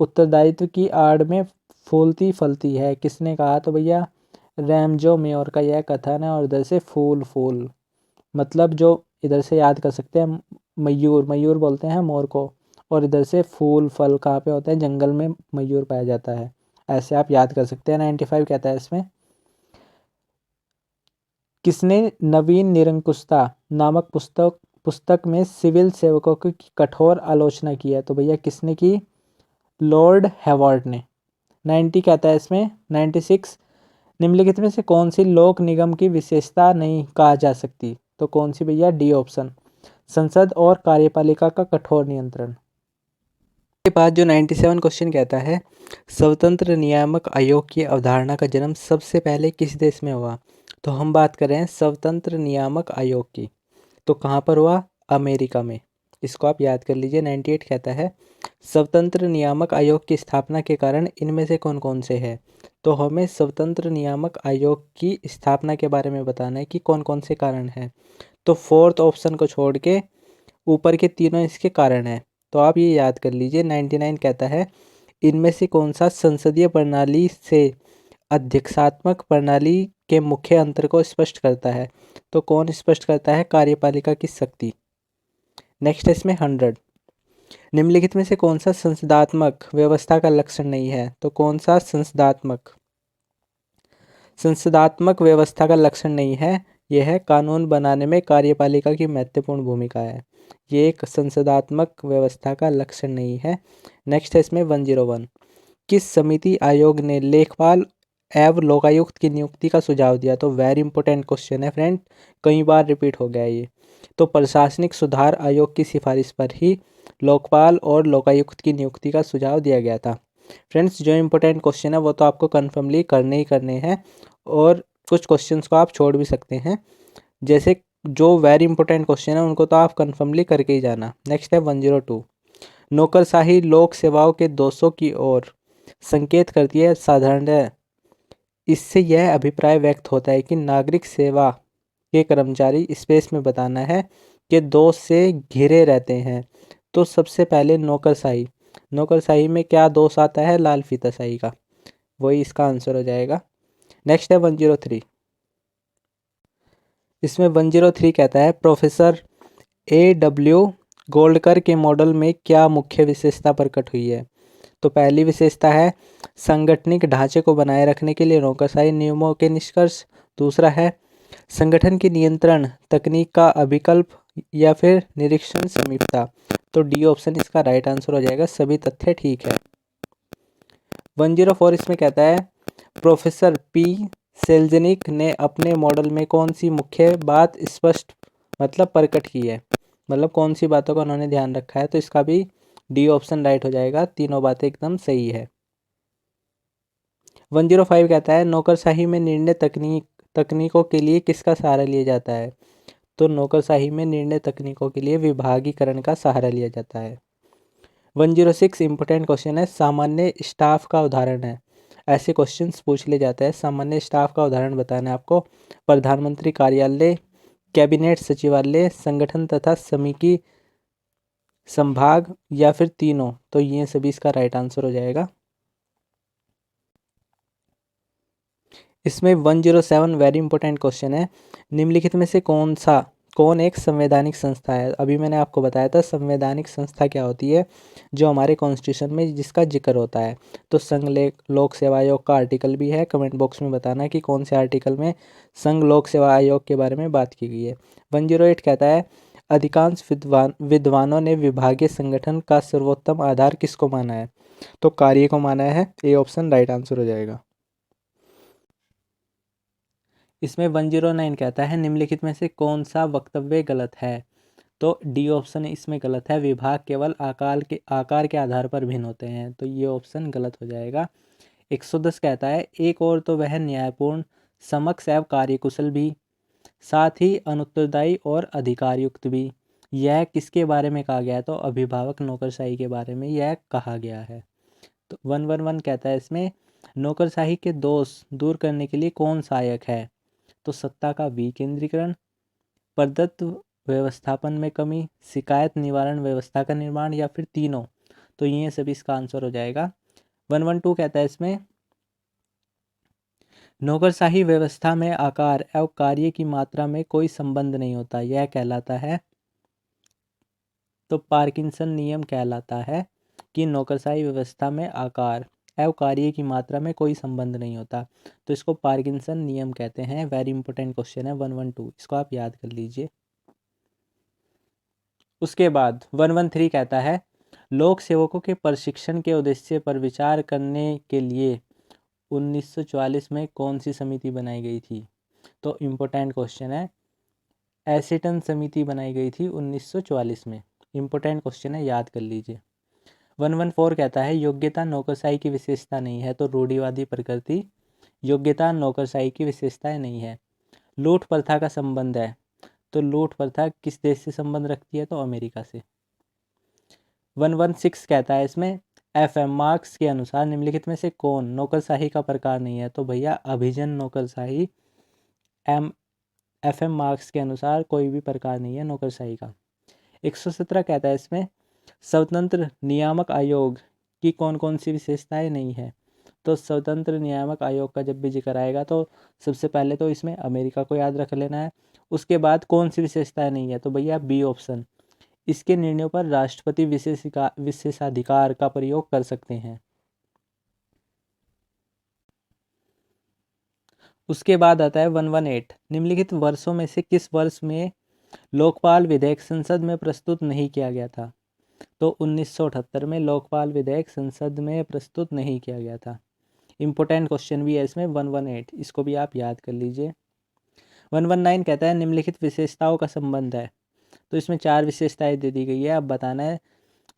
उत्तरदायित्व की आड़ में फूलती फलती है, किसने कहा? तो भैया रैमजो मेयर का यह कथन है। और इधर से फूल मतलब जो इधर से याद कर सकते हैं मयूर बोलते हैं मोर को, और इधर से फूल फल कहाँ पे होते हैं? जंगल में मयूर पाया जाता है, ऐसे आप याद कर सकते हैं। 95 कहता है इसमें किसने नवीन निरंकुशता नामक पुस्तक में सिविल सेवकों की कठोर आलोचना की है? तो भैया किसने की? लॉर्ड हेवर्ड ने। 90 कहता है इसमें 96 निम्नलिखित में से कौन सी लोक निगम की विशेषता नहीं कहा जा सकती? तो कौन सी भैया? डी ऑप्शन संसद और कार्यपालिका का कठोर नियंत्रण। के बाद जो 97 क्वेश्चन कहता है स्वतंत्र नियामक आयोग की अवधारणा का जन्म सबसे पहले किस देश में हुआ? तो हम बात कर रहे हैं स्वतंत्र नियामक आयोग की, तो कहाँ पर हुआ? अमेरिका में। इसको आप याद कर लीजिए। 98 कहता है स्वतंत्र नियामक आयोग की स्थापना के कारण इनमें से कौन कौन से हैं। तो हमें स्वतंत्र नियामक आयोग की स्थापना के बारे में बताना है कि कौन कौन से कारण हैं। तो फोर्थ ऑप्शन को छोड़ के ऊपर के तीनों इसके कारण हैं। तो आप ये याद कर लीजिए। 99 कहता है इनमें से कौन सा संसदीय प्रणाली से अध्यक्षात्मक प्रणाली के मुख्य अंतर को स्पष्ट करता है। तो कौन स्पष्ट करता है? कार्यपालिका की शक्ति। नेक्स्ट है इसमें 100, निम्नलिखित में से कौन सा संसदात्मक व्यवस्था का लक्षण नहीं है। तो कौन सा संसदात्मक व्यवस्था का लक्षण नहीं है? यह है कानून बनाने में कार्यपालिका की महत्वपूर्ण भूमिका है। ये एक संसदात्मक व्यवस्था का लक्षण नहीं है। नेक्स्ट है इसमें 101, किस समिति आयोग ने लेखपाल एवं लोकायुक्त की नियुक्ति का सुझाव दिया। तो वेरी इंपॉर्टेंट क्वेश्चन है फ्रेंड, कई बार रिपीट हो गया ये। तो प्रशासनिक सुधार आयोग की सिफारिश पर ही लोकपाल और लोकायुक्त की नियुक्ति का सुझाव दिया गया था। फ्रेंड्स जो इम्पोर्टेंट क्वेश्चन है वो तो आपको कन्फर्मली करने ही करने हैं, और कुछ क्वेश्चंस को आप छोड़ भी सकते हैं। जैसे जो वेरी इंपॉर्टेंट क्वेश्चन है उनको तो आप कन्फर्मली करके ही जाना। नेक्स्ट है 102, नौकरशाही लोक सेवाओं के दोषों की ओर संकेत करती है। साधारण इससे यह अभिप्राय व्यक्त होता है कि नागरिक सेवा के कर्मचारी स्पेस में बताना है कि दोष से घिरे रहते हैं। तो सबसे पहले नौकरशाही में क्या दोष आता है? लाल फीताशाही का, वही इसका आंसर हो जाएगा। नेक्स्ट है 103, इसमें 103 कहता है प्रोफेसर AW गोल्डकर के मॉडल में क्या मुख्य विशेषता प्रकट हुई है। तो पहली विशेषता है सांगठनिक ढांचे को बनाए रखने के लिए नौकरशाही नियमों के निष्कर्ष। दूसरा है संगठन की नियंत्रण तकनीक का अभिकल्प या फिर निरीक्षण समीपता। तो डी ऑप्शन इसका राइट आंसर हो जाएगा, सभी तथ्य ठीक है। 104 इसमें कहता है प्रोफेसर P सेल्जनिक ने अपने मॉडल में कौन सी मुख्य बात स्पष्ट प्रकट की है, मतलब कौन सी बातों का उन्होंने ध्यान रखा है। तो इसका भी डी ऑप्शन राइट हो जाएगा, तीनों बातें एकदम सही है। 105 कहता है नौकरशाही में निर्णय तकनीकों के लिए किसका सहारा लिया जाता है। तो नौकरशाही में निर्णय तकनीकों के लिए विभागीकरण का सहारा लिया जाता है। 106 इंपॉर्टेंट क्वेश्चन है, सामान्य स्टाफ का उदाहरण है। ऐसे क्वेश्चंस पूछ ले जाते हैं। सामान्य स्टाफ का उदाहरण बताना है आपको। प्रधानमंत्री कार्यालय, कैबिनेट सचिवालय, संगठन तथा समिति संभाग या फिर तीनों। तो ये सभी इसका राइट आंसर हो जाएगा। इसमें 107 वेरी इंपॉर्टेंट क्वेश्चन है, निम्नलिखित में से कौन एक संवैधानिक संस्था है। अभी मैंने आपको बताया था संवैधानिक संस्था क्या होती है, जो हमारे कॉन्स्टिट्यूशन में जिसका जिक्र होता है। तो संघ लोक सेवा आयोग का आर्टिकल भी है, कमेंट बॉक्स में बताना कि कौन से आर्टिकल में संघ लोक सेवा आयोग के बारे में बात की गई है। 108 कहता है अधिकांश विद्वानों ने विभागीय संगठन का सर्वोत्तम आधार किसको माना है। तो कार्य को माना है। ए ऑप्शन राइट आंसर हो जाएगा। इसमें 109 कहता है निम्नलिखित में से कौन सा वक्तव्य गलत है। तो डी ऑप्शन इसमें गलत है, विभाग केवल आकार के आधार पर भिन्न होते हैं। तो ये ऑप्शन गलत हो जाएगा। 110 कहता है एक और तो वह न्यायपूर्ण, समक्ष एवं कार्यकुशल भी, साथ ही अनुत्तरदायी और अधिकारयुक्त भी। यह किसके बारे में कहा गया है। तो अभिभावक नौकरशाही के बारे में यह कहा गया है। तो 111 कहता है इसमें नौकरशाही के दोष दूर करने के लिए कौन सहायक है। तो सत्ता का विकेंद्रीकरण, प्रदत्त व्यवस्थापन में कमी, शिकायत निवारण व्यवस्था का निर्माण या फिर तीनों। तो ये सभी इसका आंसर हो जाएगा। 112 कहता है इसमें नौकरशाही व्यवस्था में आकार एवं कार्य की मात्रा में कोई संबंध नहीं होता, यह कहलाता है। तो पार्किंसन नियम कहलाता है कि नौकरशाही व्यवस्था में आकार एवं कार्य की मात्रा में कोई संबंध नहीं होता। तो इसको पार्किंसन नियम कहते हैं। वेरी इंपॉर्टेंट क्वेश्चन है 112, इसको आप याद कर लीजिए। उसके बाद 113 कहता है लोक सेवकों के प्रशिक्षण के उद्देश्य पर विचार करने के लिए 1944 में कौन सी समिति बनाई गई थी। तो इम्पोर्टेंट क्वेश्चन है, एसिटन समिति बनाई गई थी 1944 में। इम्पोर्टेंट क्वेश्चन है, याद कर लीजिए। 114 कहता है योग्यता नौकरशाही की विशेषता नहीं है। तो रूढ़िवादी प्रकृति योग्यता नौकरशाही की विशेषताएं नहीं है। लूट प्रथा का संबंध है। तो लूट प्रथा किस देश से संबंध रखती है। तो अमेरिका से। 116 कहता है इसमें FM मार्क्स के अनुसार निम्नलिखित में से कौन नौकरशाही का प्रकार नहीं है? तो भैया अभिजन नौकरशाही FM मार्क्स के अनुसार कोई भी प्रकार नहीं है नौकरशाही का। 117 कहता है इसमें स्वतंत्र नियामक आयोग की कौन कौन सी विशेषताएं नहीं है? तो स्वतंत्र नियामक आयोग का जब भी जिक्र आएगा तो सबसे पहले तो इसमें अमेरिका को याद रख लेना है। उसके बाद कौन सी विशेषताएं नहीं है? तो भैया बी ऑप्शन, इसके निर्णयों पर राष्ट्रपति विशेषाधिकार का प्रयोग कर सकते हैं। उसके बाद आता है 118, निम्नलिखित वर्षों में से किस वर्ष में लोकपाल विधेयक संसद में प्रस्तुत नहीं किया गया था? तो 1978 में लोकपाल विधेयक संसद में प्रस्तुत नहीं किया गया था। इंपॉर्टेंट क्वेश्चन भी है इसमें 118, इसको भी आप याद कर लीजिए। 119 कहता है निम्नलिखित विशेषताओं का संबंध है। तो इसमें 4 विशेषताएं दे दी गई है, अब बताना है।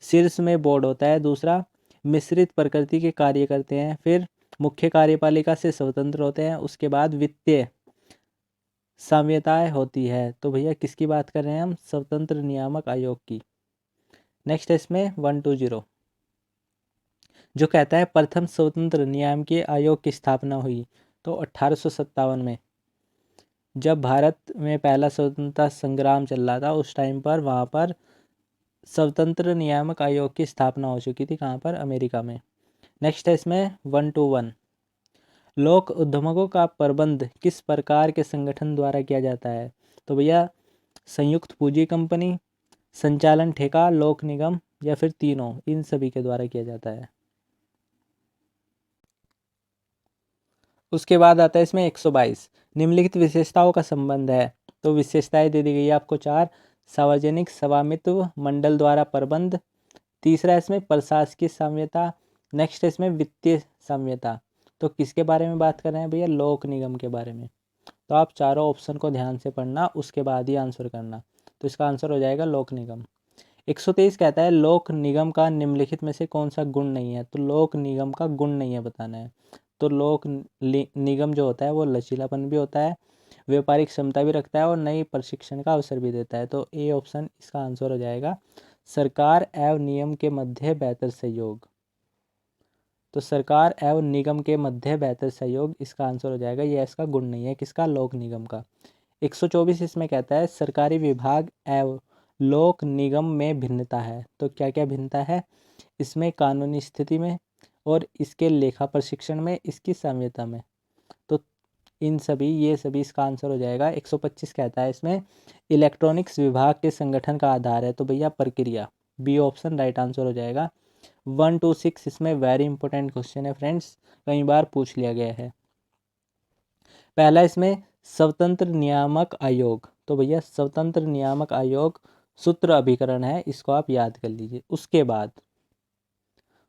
शीर्ष में बोर्ड होता है, दूसरा मिश्रित प्रकृति के कार्य करते हैं, फिर मुख्य कार्यपालिका से स्वतंत्र होते हैं, उसके बाद वित्तीय साम्यताएं होती है। तो भैया किसकी बात कर रहे हैं हम? स्वतंत्र नियामक आयोग की। नेक्स्ट है इसमें 120 जो कहता है प्रथम स्वतंत्र नियामकीय आयोग की स्थापना हुई। तो 1857 में, जब भारत में पहला स्वतंत्रता संग्राम चल रहा था उस टाइम पर वहाँ पर स्वतंत्र नियामक आयोग की स्थापना हो चुकी थी। कहाँ पर? अमेरिका में। नेक्स्ट है इसमें 121 लोक उद्यमों का प्रबंध किस प्रकार के संगठन द्वारा किया जाता है? तो भैया संयुक्त पूंजी कंपनी, संचालन ठेका, लोक निगम या फिर तीनों, इन सभी के द्वारा किया जाता है। उसके बाद आता है इसमें 122 निम्नलिखित विशेषताओं का संबंध है। तो विशेषताएं दे दी गई है आपको 4, सार्वजनिक स्वामित्व, मंडल द्वारा प्रबंध, तीसरा इसमें प्रशासकीय साम्यता, नेक्स्ट इसमें वित्तीय साम्यता। तो किसके बारे में बात कर रहे हैं भैया? लोक निगम के बारे में। तो आप चारों ऑप्शन को ध्यान से पढ़ना, उसके बाद ही आंसर करना। तो इसका आंसर हो जाएगा लोक निगम। 123 कहता है लोक निगम का निम्नलिखित में से कौन सा गुण नहीं है? तो लोक निगम का गुण नहीं है बताना है। तो निगम जो होता है वो लचीलापन भी होता है, व्यापारिक क्षमता भी रखता है और नई प्रशिक्षण का अवसर भी देता है। तो ए ऑप्शन इसका आंसर हो जाएगा। सरकार एवं नियम के मध्य बेहतर सहयोग। तो सरकार एवं निगम के मध्य बेहतर सहयोग, इसका आंसर हो जाएगा। यह इसका गुण नहीं है, किसका? लोक निगम का। 124 इसमें कहता है सरकारी विभाग एवं लोक निगम में भिन्नता है। तो क्या क्या भिन्नता है? इसमें कानूनी स्थिति में और इसके लेखा प्रशिक्षण में, इसकी साम्यता में। तो इन सभी, ये सभी इसका आंसर हो जाएगा। 125 कहता है इसमें इलेक्ट्रॉनिक्स विभाग के संगठन का आधार है। तो भैया प्रक्रिया, बी ऑप्शन राइट आंसर हो जाएगा। 126 इसमें वेरी इंपॉर्टेंट क्वेश्चन है फ्रेंड्स, कई बार पूछ लिया गया है। पहला इसमें स्वतंत्र नियामक आयोग। तो भैया स्वतंत्र नियामक आयोग सूत्र अभिकरण है, इसको आप याद कर लीजिए।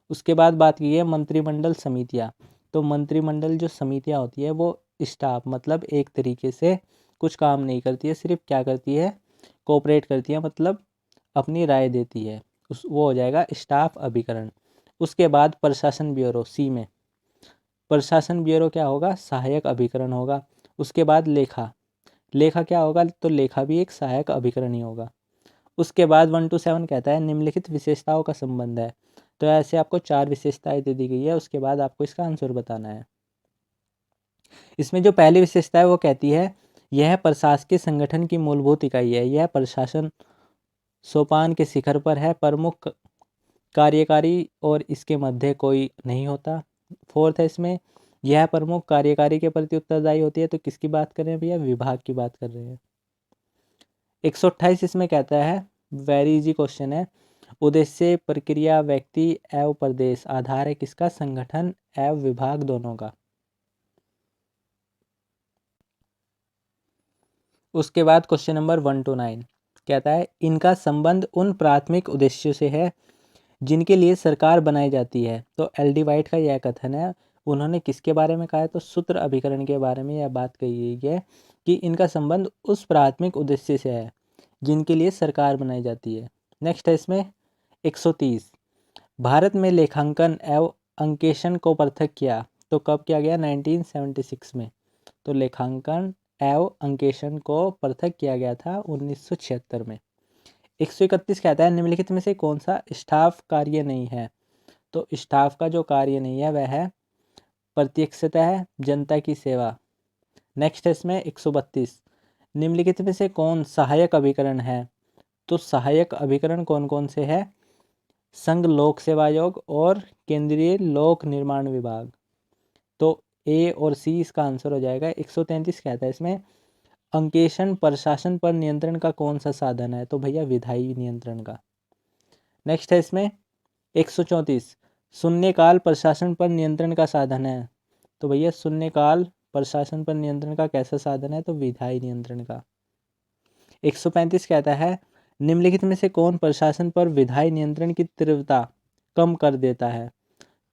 उसके बाद बात की है मंत्रिमंडल समितियां। तो मंत्रिमंडल जो समितियां होती है वो स्टाफ, मतलब एक तरीके से कुछ काम नहीं करती है, सिर्फ क्या करती है? कोऑपरेट करती है, मतलब अपनी राय देती है। वो हो जाएगा स्टाफ अभिकरण। उसके बाद प्रशासन ब्यूरो, सी में प्रशासन ब्यूरो क्या होगा? सहायक अभिकरण होगा। उसके बाद लेखा क्या होगा? तो लेखा भी एक सहायक अभिकरण ही होगा। उसके बाद 127 कहता है निम्नलिखित विशेषताओं का संबंध है। तो ऐसे आपको 4 विशेषताएं दे दी गई है, उसके बाद आपको इसका आंसर बताना है। इसमें जो पहली विशेषता है वो कहती है यह प्रशासकीय संगठन की मूलभूत इकाई है, यह प्रशासन सोपान के शिखर पर है, प्रमुख कार्यकारी और इसके मध्य कोई नहीं होता। फोर्थ है इसमें यह प्रमुख कार्यकारी के प्रति उत्तरदायी होती है। तो किसकी बात कर रहे हैं भैया? विभाग की बात कर रहे हैं। 128 इसमें कहता है, वेरी इजी क्वेश्चन है, उद्देश्य, प्रक्रिया, व्यक्ति एवं प्रदेश आधार है किसका? संगठन एवं विभाग दोनों का। उसके बाद क्वेश्चन नंबर 129 कहता है इनका संबंध उन प्राथमिक उद्देश्यों से है जिनके लिए सरकार बनाई जाती है। तो एल डी वाइट का यह कथन है। उन्होंने किसके बारे में कहा है? तो सूत्र अभिकरण के बारे में यह बात कही गई है कि इनका संबंध उस प्राथमिक उद्देश्य से है जिनके लिए सरकार बनाई जाती है। नेक्स्ट है इसमें 130 भारत में लेखांकन एवं अंकेशन को पृथक किया। तो कब किया गया? 1976 में। तो लेखांकन एवं अंकेशन को पृथक किया गया था 1976 में। 131 कहता है निम्नलिखित में से कौन सा स्टाफ कार्य नहीं है। तो स्टाफ का जो कार्य नहीं है वह है प्रत्यक्षतः जनता की सेवा। नेक्स्ट है इसमें 132 निम्नलिखित में से कौन सहायक अभिकरण है। तो सहायक अभिकरण कौन कौन से है, संघ लोक सेवा आयोग और केंद्रीय लोक निर्माण विभाग। तो ए और सी इसका आंसर हो जाएगा। 133 कहता है इसमें अंकेक्षण प्रशासन पर नियंत्रण का कौन सा साधन है। तो भैया विधायी नियंत्रण का। नेक्स्ट है इसमें 134 शून्यकाल प्रशासन पर नियंत्रण का साधन है। तो भैया शून्यकाल प्रशासन पर नियंत्रण का कैसा साधन है, तो विधायी नियंत्रण का। 135 कहता है निम्नलिखित में से कौन प्रशासन पर विधायी नियंत्रण की तीव्रता कम कर देता है।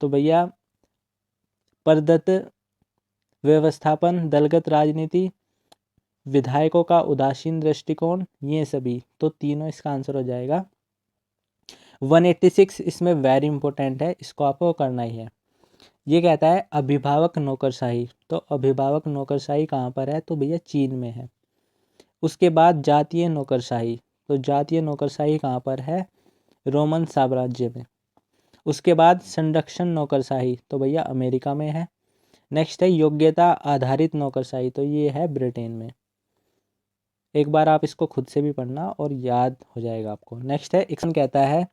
तो भैया प्रदत्त व्यवस्थापन, दलगत राजनीति, विधायकों का उदासीन दृष्टिकोण, ये सभी। तो तीनों इसका आंसर हो जाएगा। 186 इसमें वेरी इंपॉर्टेंट है, इसको आपको करना ही है। ये कहता है अभिभावक नौकरशाही। तो अभिभावक नौकरशाही कहाँ पर है, तो भैया चीन में है। उसके बाद जातीय नौकरशाही। तो जातीय नौकरशाही कहाँ पर है, रोमन साम्राज्य में। उसके बाद संरक्षण नौकरशाही, तो भैया अमेरिका में है। नेक्स्ट है योग्यता आधारित नौकरशाही, तो ये है ब्रिटेन में। एक बार आप इसको खुद से भी पढ़ना और याद हो जाएगा आपको। नेक्स्ट है एक्सन कहता है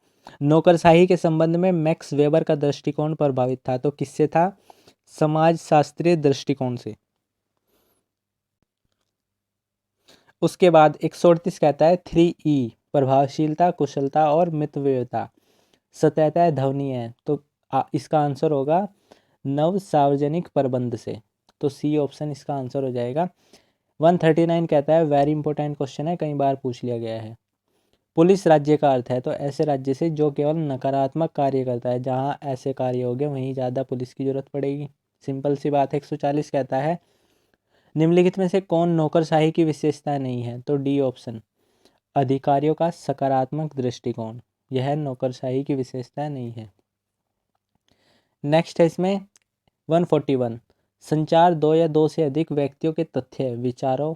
नौकरशाही के संबंध में मैक्स वेबर का दृष्टिकोण प्रभावित था। तो किससे था, समाज शास्त्रीय दृष्टिकोण से। उसके बाद 138 कहता है 3E प्रभावशीलता, कुशलता और मितव्ययता सतहतः ध्वनीय है। तो इसका आंसर होगा नव सार्वजनिक प्रबंध से। तो सी ऑप्शन इसका आंसर हो जाएगा। 139 कहता है वेरी इंपॉर्टेंट क्वेश्चन है, कई बार पूछ लिया गया है। पुलिस राज्य का अर्थ है, तो ऐसे राज्य से जो केवल नकारात्मक कार्य करता है, जहाँ ऐसे कार्य हो गए वहीं ज़्यादा पुलिस की जरूरत पड़ेगी। सिंपल सी बात है। 140 कहता है निम्नलिखित में से कौन नौकरशाही की विशेषता नहीं है। तो डी ऑप्शन अधिकारियों का सकारात्मक दृष्टिकोण, यह नौकरशाही की विशेषता नहीं है। नेक्स्ट है इसमें 141 संचार दो या दो से अधिक व्यक्तियों के तथ्य, विचारों,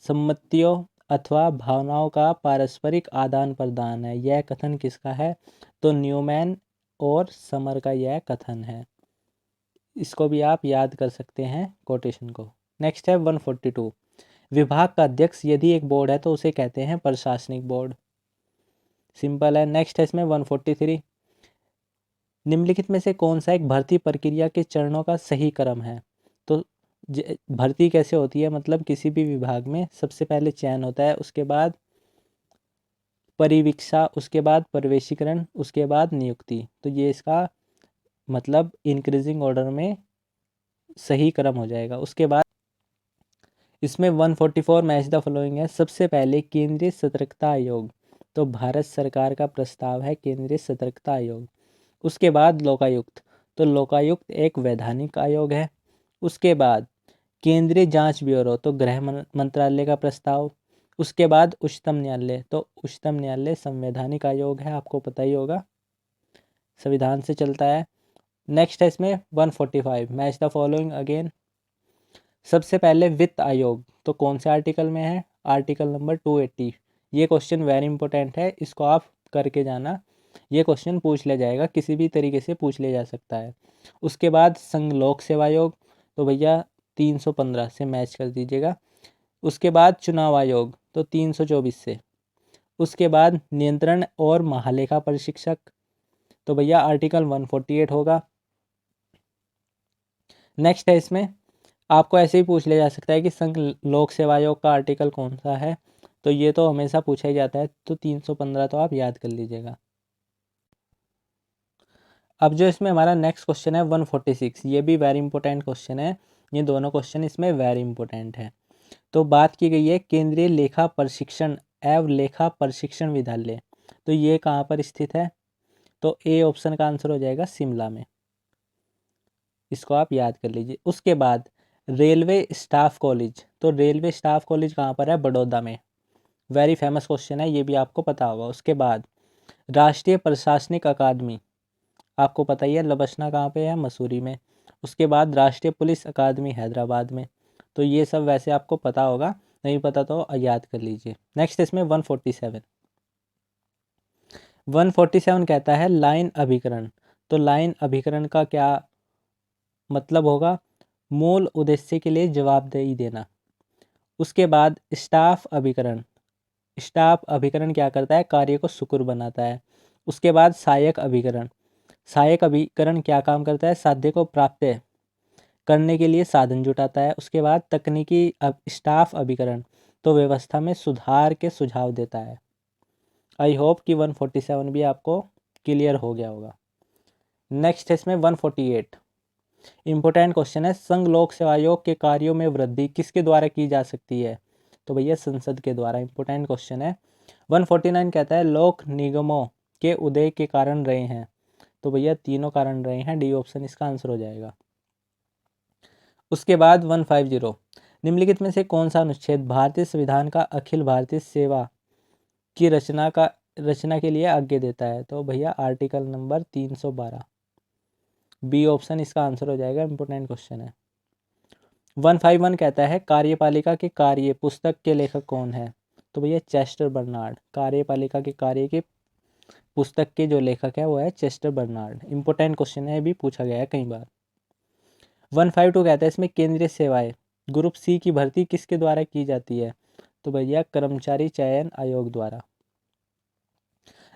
सम्मतियों अथवा भावनाओं का पारस्परिक आदान प्रदान है। यह कथन किसका है, तो न्यूमैन और समर का यह कथन है। इसको भी आप याद कर सकते हैं कोटेशन को। नेक्स्ट है 142 विभाग का अध्यक्ष यदि एक बोर्ड है तो उसे कहते हैं प्रशासनिक बोर्ड। सिंपल है। नेक्स्ट है इसमें 143 निम्नलिखित में से कौन सा एक भर्ती प्रक्रिया के चरणों का सही क्रम है। तो भर्ती कैसे होती है, मतलब किसी भी विभाग में सबसे पहले चयन होता है, उसके बाद परिवीक्षा, उसके बाद प्रवेशीकरण, उसके बाद नियुक्ति। तो ये इसका मतलब इंक्रीजिंग ऑर्डर में सही क्रम हो जाएगा। उसके बाद इसमें 144 मैच द फॉलोइंग है। सबसे पहले केंद्रीय सतर्कता आयोग, तो भारत सरकार का प्रस्ताव है केंद्रीय सतर्कता आयोग। उसके बाद लोकायुक्त, तो लोकायुक्त एक वैधानिक आयोग है। उसके बाद केंद्रीय जांच ब्यूरो, तो गृह मंत्रालय का प्रस्ताव। उसके बाद उच्चतम न्यायालय, तो उच्चतम न्यायालय संवैधानिक आयोग है, आपको पता ही होगा, संविधान से चलता है। नेक्स्ट है इसमें 145 मैच द फॉलोइंग अगेन। सबसे पहले वित्त आयोग, तो कौन से आर्टिकल में है, आर्टिकल नंबर 280। ये क्वेश्चन वेरी इंपॉर्टेंट है, इसको आप करके जाना। ये क्वेश्चन पूछ लिया जाएगा, किसी भी तरीके से पूछ लिया जा सकता है। उसके बाद संघ लोक सेवा आयोग, तो भैया 315 से मैच कर दीजिएगा। उसके बाद चुनाव आयोग, तो 324 से। उसके बाद नियंत्रण और महालेखा परीक्षक, तो भैया आर्टिकल 148 होगा। नेक्स्ट है इसमें आपको ऐसे ही पूछ लिया जा सकता है कि संघ लोक सेवा आयोग का आर्टिकल कौन सा है, तो ये तो हमेशा पूछा ही जाता है, तो 315 तो आप याद कर लीजिएगा। अब जो इसमें हमारा नेक्स्ट क्वेश्चन है 146, ये भी वेरी इंपॉर्टेंट क्वेश्चन है। ये दोनों क्वेश्चन इसमें वेरी इंपॉर्टेंट है। तो बात की गई है केंद्रीय लेखा प्रशिक्षण एवं लेखा प्रशिक्षण विद्यालय, तो ये कहाँ पर स्थित है, तो ए ऑप्शन का आंसर हो जाएगा शिमला में। इसको आप याद कर लीजिए। उसके बाद रेलवे स्टाफ कॉलेज, तो रेलवे स्टाफ कॉलेज कहाँ पर है, बड़ौदा में। वेरी फेमस क्वेश्चन है, ये भी आपको पता होगा। उसके बाद राष्ट्रीय प्रशासनिक अकादमी, आपको पता ही है लबसना कहाँ पे है, मसूरी में। उसके बाद राष्ट्रीय पुलिस अकादमी हैदराबाद में। तो ये सब वैसे आपको पता होगा, नहीं पता तो याद कर लीजिए। नेक्स्ट इसमें 147 कहता है लाइन अभिकरण। तो लाइन अभिकरण का क्या मतलब होगा? मूल उद्देश्य के लिए जवाबदेही देना। उसके बाद स्टाफ अभिकरण क्या करता है? कार्य को सुकुर बनाता है। उसके बाद सहायक अभिकरण क्या काम करता है? साध्य को प्राप्त करने के लिए साधन जुटाता है। उसके बाद तकनीकी स्टाफ अभिकरण तो व्यवस्था में सुधार के सुझाव देता है। आई होप कि 147 भी आपको क्लियर हो गया होगा। नेक्स्ट है इसमें 148 इंपॉर्टेंट क्वेश्चन है, संघ लोक सेवा आयोग के कार्यों में वृद्धि किसके द्वारा की जा सकती है? तो भैया संसद के द्वारा। इंपॉर्टेंट क्वेश्चन है। 149 कहता है लोक निगमों के उदय के कारण रहे हैं। तो भैया तीनों कारण रहे हैं, डी ऑप्शन इसका आंसर हो जाएगा। उसके बाद 150 निम्नलिखित में से कौन सा अनुच्छेद भारतीय संविधान का अखिल भारतीय सेवा की रचना के लिए आज्ञा देता है? तो भैया आर्टिकल नंबर 312, बी ऑप्शन इसका आंसर हो जाएगा। इंपॉर्टेंट क्वेश्चन है। 151 कहता है कार्यपालिका के कार्य पुस्तक के लेखक कौन है? तो भैया चेस्टर बर्नार्ड। कार्यपालिका के कार्य के पुस्तक के जो लेखक है वो है चेस्टर बर्नार्ड। इंपॉर्टेंट क्वेश्चन है, भी पूछा गया है कई बार। 152 कहता है इसमें केंद्रीय सेवाएं ग्रुप सी की भर्ती किसके द्वारा की जाती है? तो भैया कर्मचारी चयन आयोग द्वारा।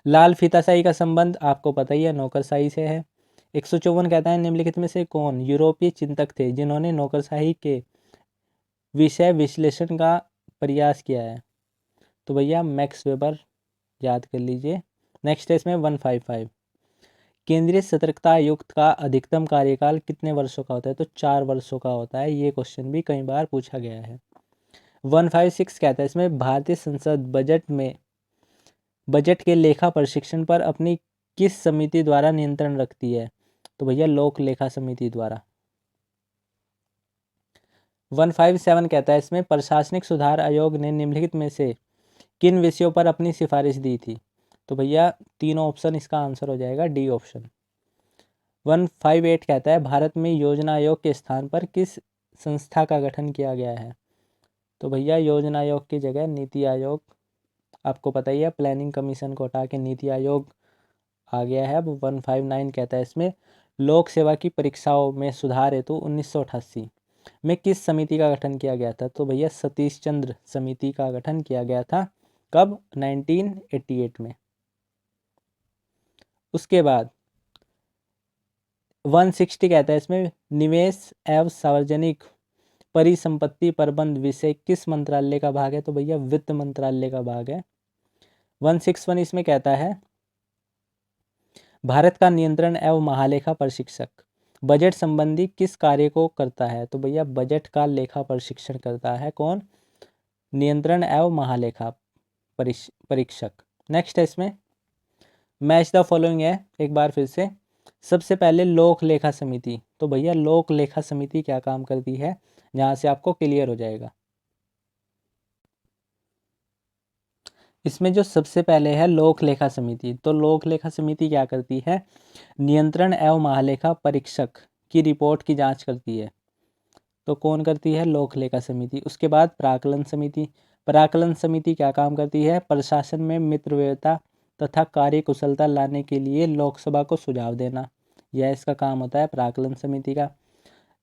लाल फीताशाही का संबंध आपको पता ही है, नौकरशाही से है। 154 कहता है निम्नलिखित में से कौन यूरोपीय चिंतक थे जिन्होंने नौकरशाही के विषय विश्लेषण का प्रयास किया है? तो भैया मैक्स वेबर, याद कर लीजिए। नेक्स्ट है इसमें 155 केंद्रीय सतर्कता आयुक्त का अधिकतम कार्यकाल कितने वर्षों का होता है? तो 4 वर्षों का होता है। ये क्वेश्चन भी कई बार पूछा गया है। 156 कहता है इसमें भारतीय संसद बजट के लेखा परीक्षण पर अपनी किस समिति द्वारा नियंत्रण रखती है? तो भैया लोक लेखा समिति द्वारा। 157 कहता है इसमें प्रशासनिक सुधार आयोग ने निम्नलिखित में से किन विषयों पर अपनी सिफारिश दी थी? तो भैया तीनों ऑप्शन इसका आंसर हो जाएगा, डी ऑप्शन। 158 कहता है भारत में योजना आयोग के स्थान पर किस संस्था का गठन किया गया है? तो भैया योजना आयोग की जगह नीति आयोग, आपको पता ही है प्लानिंग कमीशन को हटा के नीति आयोग आ गया है। अब 159 कहता है इसमें लोक सेवा की परीक्षाओं में सुधार हेतु 1988 में किस समिति का गठन किया गया था? तो भैया सतीश चंद्र समिति का गठन किया गया था। कब? 1988 में। उसके बाद 160 कहता है इसमें निवेश एवं सार्वजनिक परिसंपत्ति प्रबंध विषय किस मंत्रालय का भाग है? तो भैया वित्त मंत्रालय का भाग है। 161 इसमें कहता है भारत का नियंत्रण एवं महालेखा परीक्षक बजट संबंधी किस कार्य को करता है? तो भैया बजट का लेखा परीक्षण करता है कौन? नियंत्रण एवं महालेखा परीक्षक। नेक्स्ट है इसमें मैच द फॉलोइंग है, एक बार फिर से। सबसे पहले लोक लेखा समिति, तो भैया लोक लेखा समिति क्या काम करती है, जहां से आपको क्लियर हो जाएगा। इसमें जो सबसे पहले है लोक लेखा समिति, तो लोक लेखा समिति क्या करती है? नियंत्रण एवं महालेखा परीक्षक की रिपोर्ट की जांच करती है। तो कौन करती है? लोक लेखा समिति। उसके बाद प्राक्कलन समिति, प्राक्कलन समिति क्या काम करती है? प्रशासन में मितव्ययिता तथा कार्य कुशलता लाने के लिए लोकसभा को सुझाव देना, यह इसका काम होता है प्राक्कलन समिति का।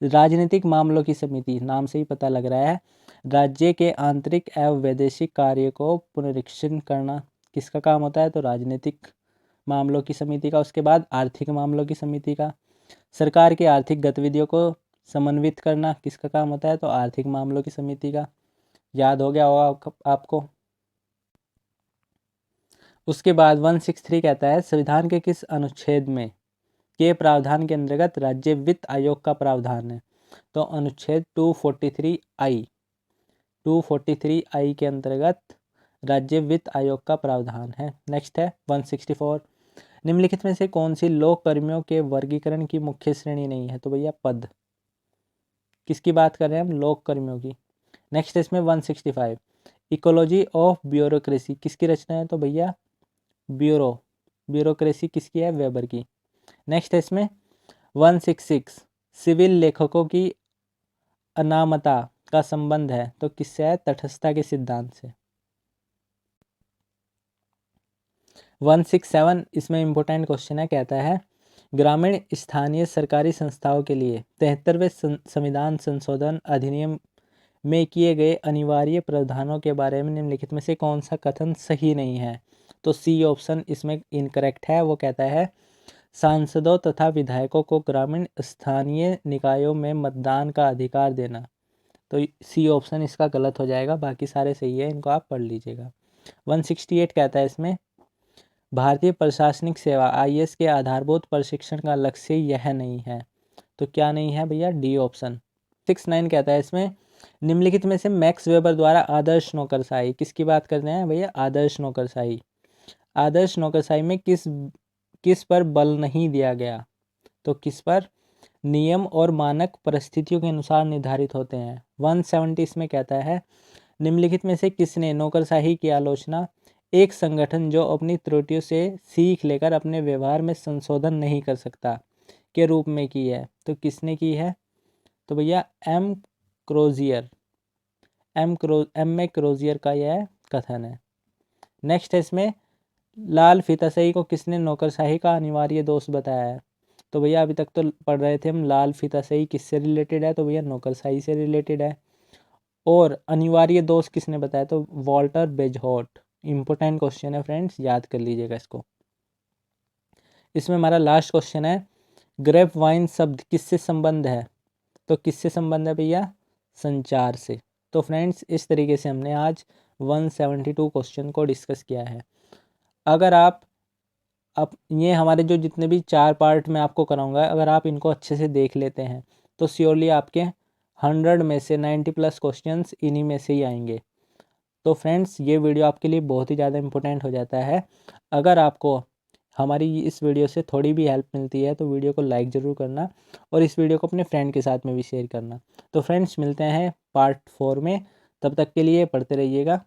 राजनीतिक मामलों की समिति, नाम से ही पता लग रहा है, राज्य के आंतरिक एवं वैदेशिक कार्य को पुनरीक्षण करना किसका काम होता है? तो राजनीतिक मामलों की समिति का। उसके बाद आर्थिक मामलों की समिति का। सरकार की आर्थिक गतिविधियों को समन्वित करना किसका काम होता है? तो आर्थिक मामलों की समिति का। याद हो गया होगा आपको। उसके बाद 163 कहता है संविधान के किस अनुच्छेद में के प्रावधान के अंतर्गत राज्य वित्त आयोग का प्रावधान है? तो अनुच्छेद 243 आई के अंतर्गत राज्य वित्त आयोग का प्रावधान है। नेक्स्ट है 164 निम्नलिखित में से कौन सी लोक कर्मियों के वर्गीकरण की मुख्य श्रेणी नहीं है? तो भैया पद। किसकी बात कर रहे हैं हम? लोक कर्मियों की। नेक्स्ट है इसमें 165 इकोलॉजी ऑफ ब्यूरोक्रेसी किसकी रचना है? तो भैया ब्यूरोक्रेसी किसकी है? वेबर की। नेक्स्ट है इसमें 166 सिविल लेखकों की अनामता का संबंध है तो किससे है? तटस्थता के सिद्धांत से। 167 इसमें इम्पोर्टेंट क्वेश्चन है, कहता है ग्रामीण स्थानीय सरकारी संस्थाओं के लिए 73वें संविधान संशोधन अधिनियम में किए गए अनिवार्य प्रावधानों के बारे में निम्नलिखित में से कौन सा कथन सही नहीं है? तो सी ऑप्शन इसमें इनकरेक्ट है। वो कहता है सांसदों तथा विधायकों को ग्रामीण स्थानीय निकायों में मतदान का अधिकार देना। तो सी ऑप्शन इसका गलत हो जाएगा, बाकी सारे सही है, इनको आप पढ़ लीजिएगा। 168 कहता है इसमें भारतीय प्रशासनिक सेवा आईएएस के आधारभूत प्रशिक्षण का लक्ष्य यह नहीं है। तो क्या नहीं है भैया? D option. 69 कहता है इसमें निम्नलिखित में से मैक्स वेबर द्वारा आदर्श नौकरशाही, किसकी बात करते हैं भैया? आदर्श नौकरशाही। आदर्श नौकरशाही में किस पर बल नहीं दिया गया? तो किस पर? नियम और मानक परिस्थितियों के अनुसार निर्धारित होते हैं। 170 इसमें कहता है निम्नलिखित में से किसने नौकरशाही की आलोचना एक संगठन जो अपनी त्रुटियों से सीख लेकर अपने व्यवहार में संशोधन नहीं कर सकता के रूप में की है? तो किसने की है? तो भैया एम क्रोजियर का यह कथन है। नेक्स्ट है इसमें लाल फीताशाही को किसने नौकरशाही का अनिवार्य दोष बताया है? तो भैया अभी तक तो पढ़ रहे थे हम लाल फीताशाही किससे रिलेटेड है? तो भैया नौकरशाही से रिलेटेड है। और अनिवार्य दोष किसने बताया? तो वॉल्टर बेजहॉट। इंपॉर्टेंट क्वेश्चन है फ्रेंड्स, याद कर लीजिएगा इसको। इसमें हमारा लास्ट क्वेश्चन है ग्रेप वाइन शब्द किससे संबंध है? तो किससे संबंध है भैया? संचार से। तो फ्रेंड्स इस तरीके से हमने आज 172 क्वेश्चन को डिस्कस किया है। अगर आप ये हमारे जो जितने भी 4 पार्ट में आपको कराऊंगा, अगर आप इनको अच्छे से देख लेते हैं तो श्योरली आपके 100 में से 90+ क्वेश्चंस इन्हीं में से ही आएंगे। तो फ्रेंड्स ये वीडियो आपके लिए बहुत ही ज़्यादा इंपॉर्टेंट हो जाता है। अगर आपको हमारी इस वीडियो से थोड़ी भी हेल्प मिलती है तो वीडियो को लाइक ज़रूर करना और इस वीडियो को अपने फ्रेंड के साथ में भी शेयर करना। तो फ्रेंड्स मिलते हैं पार्ट 4 में, तब तक के लिए पढ़ते रहिएगा।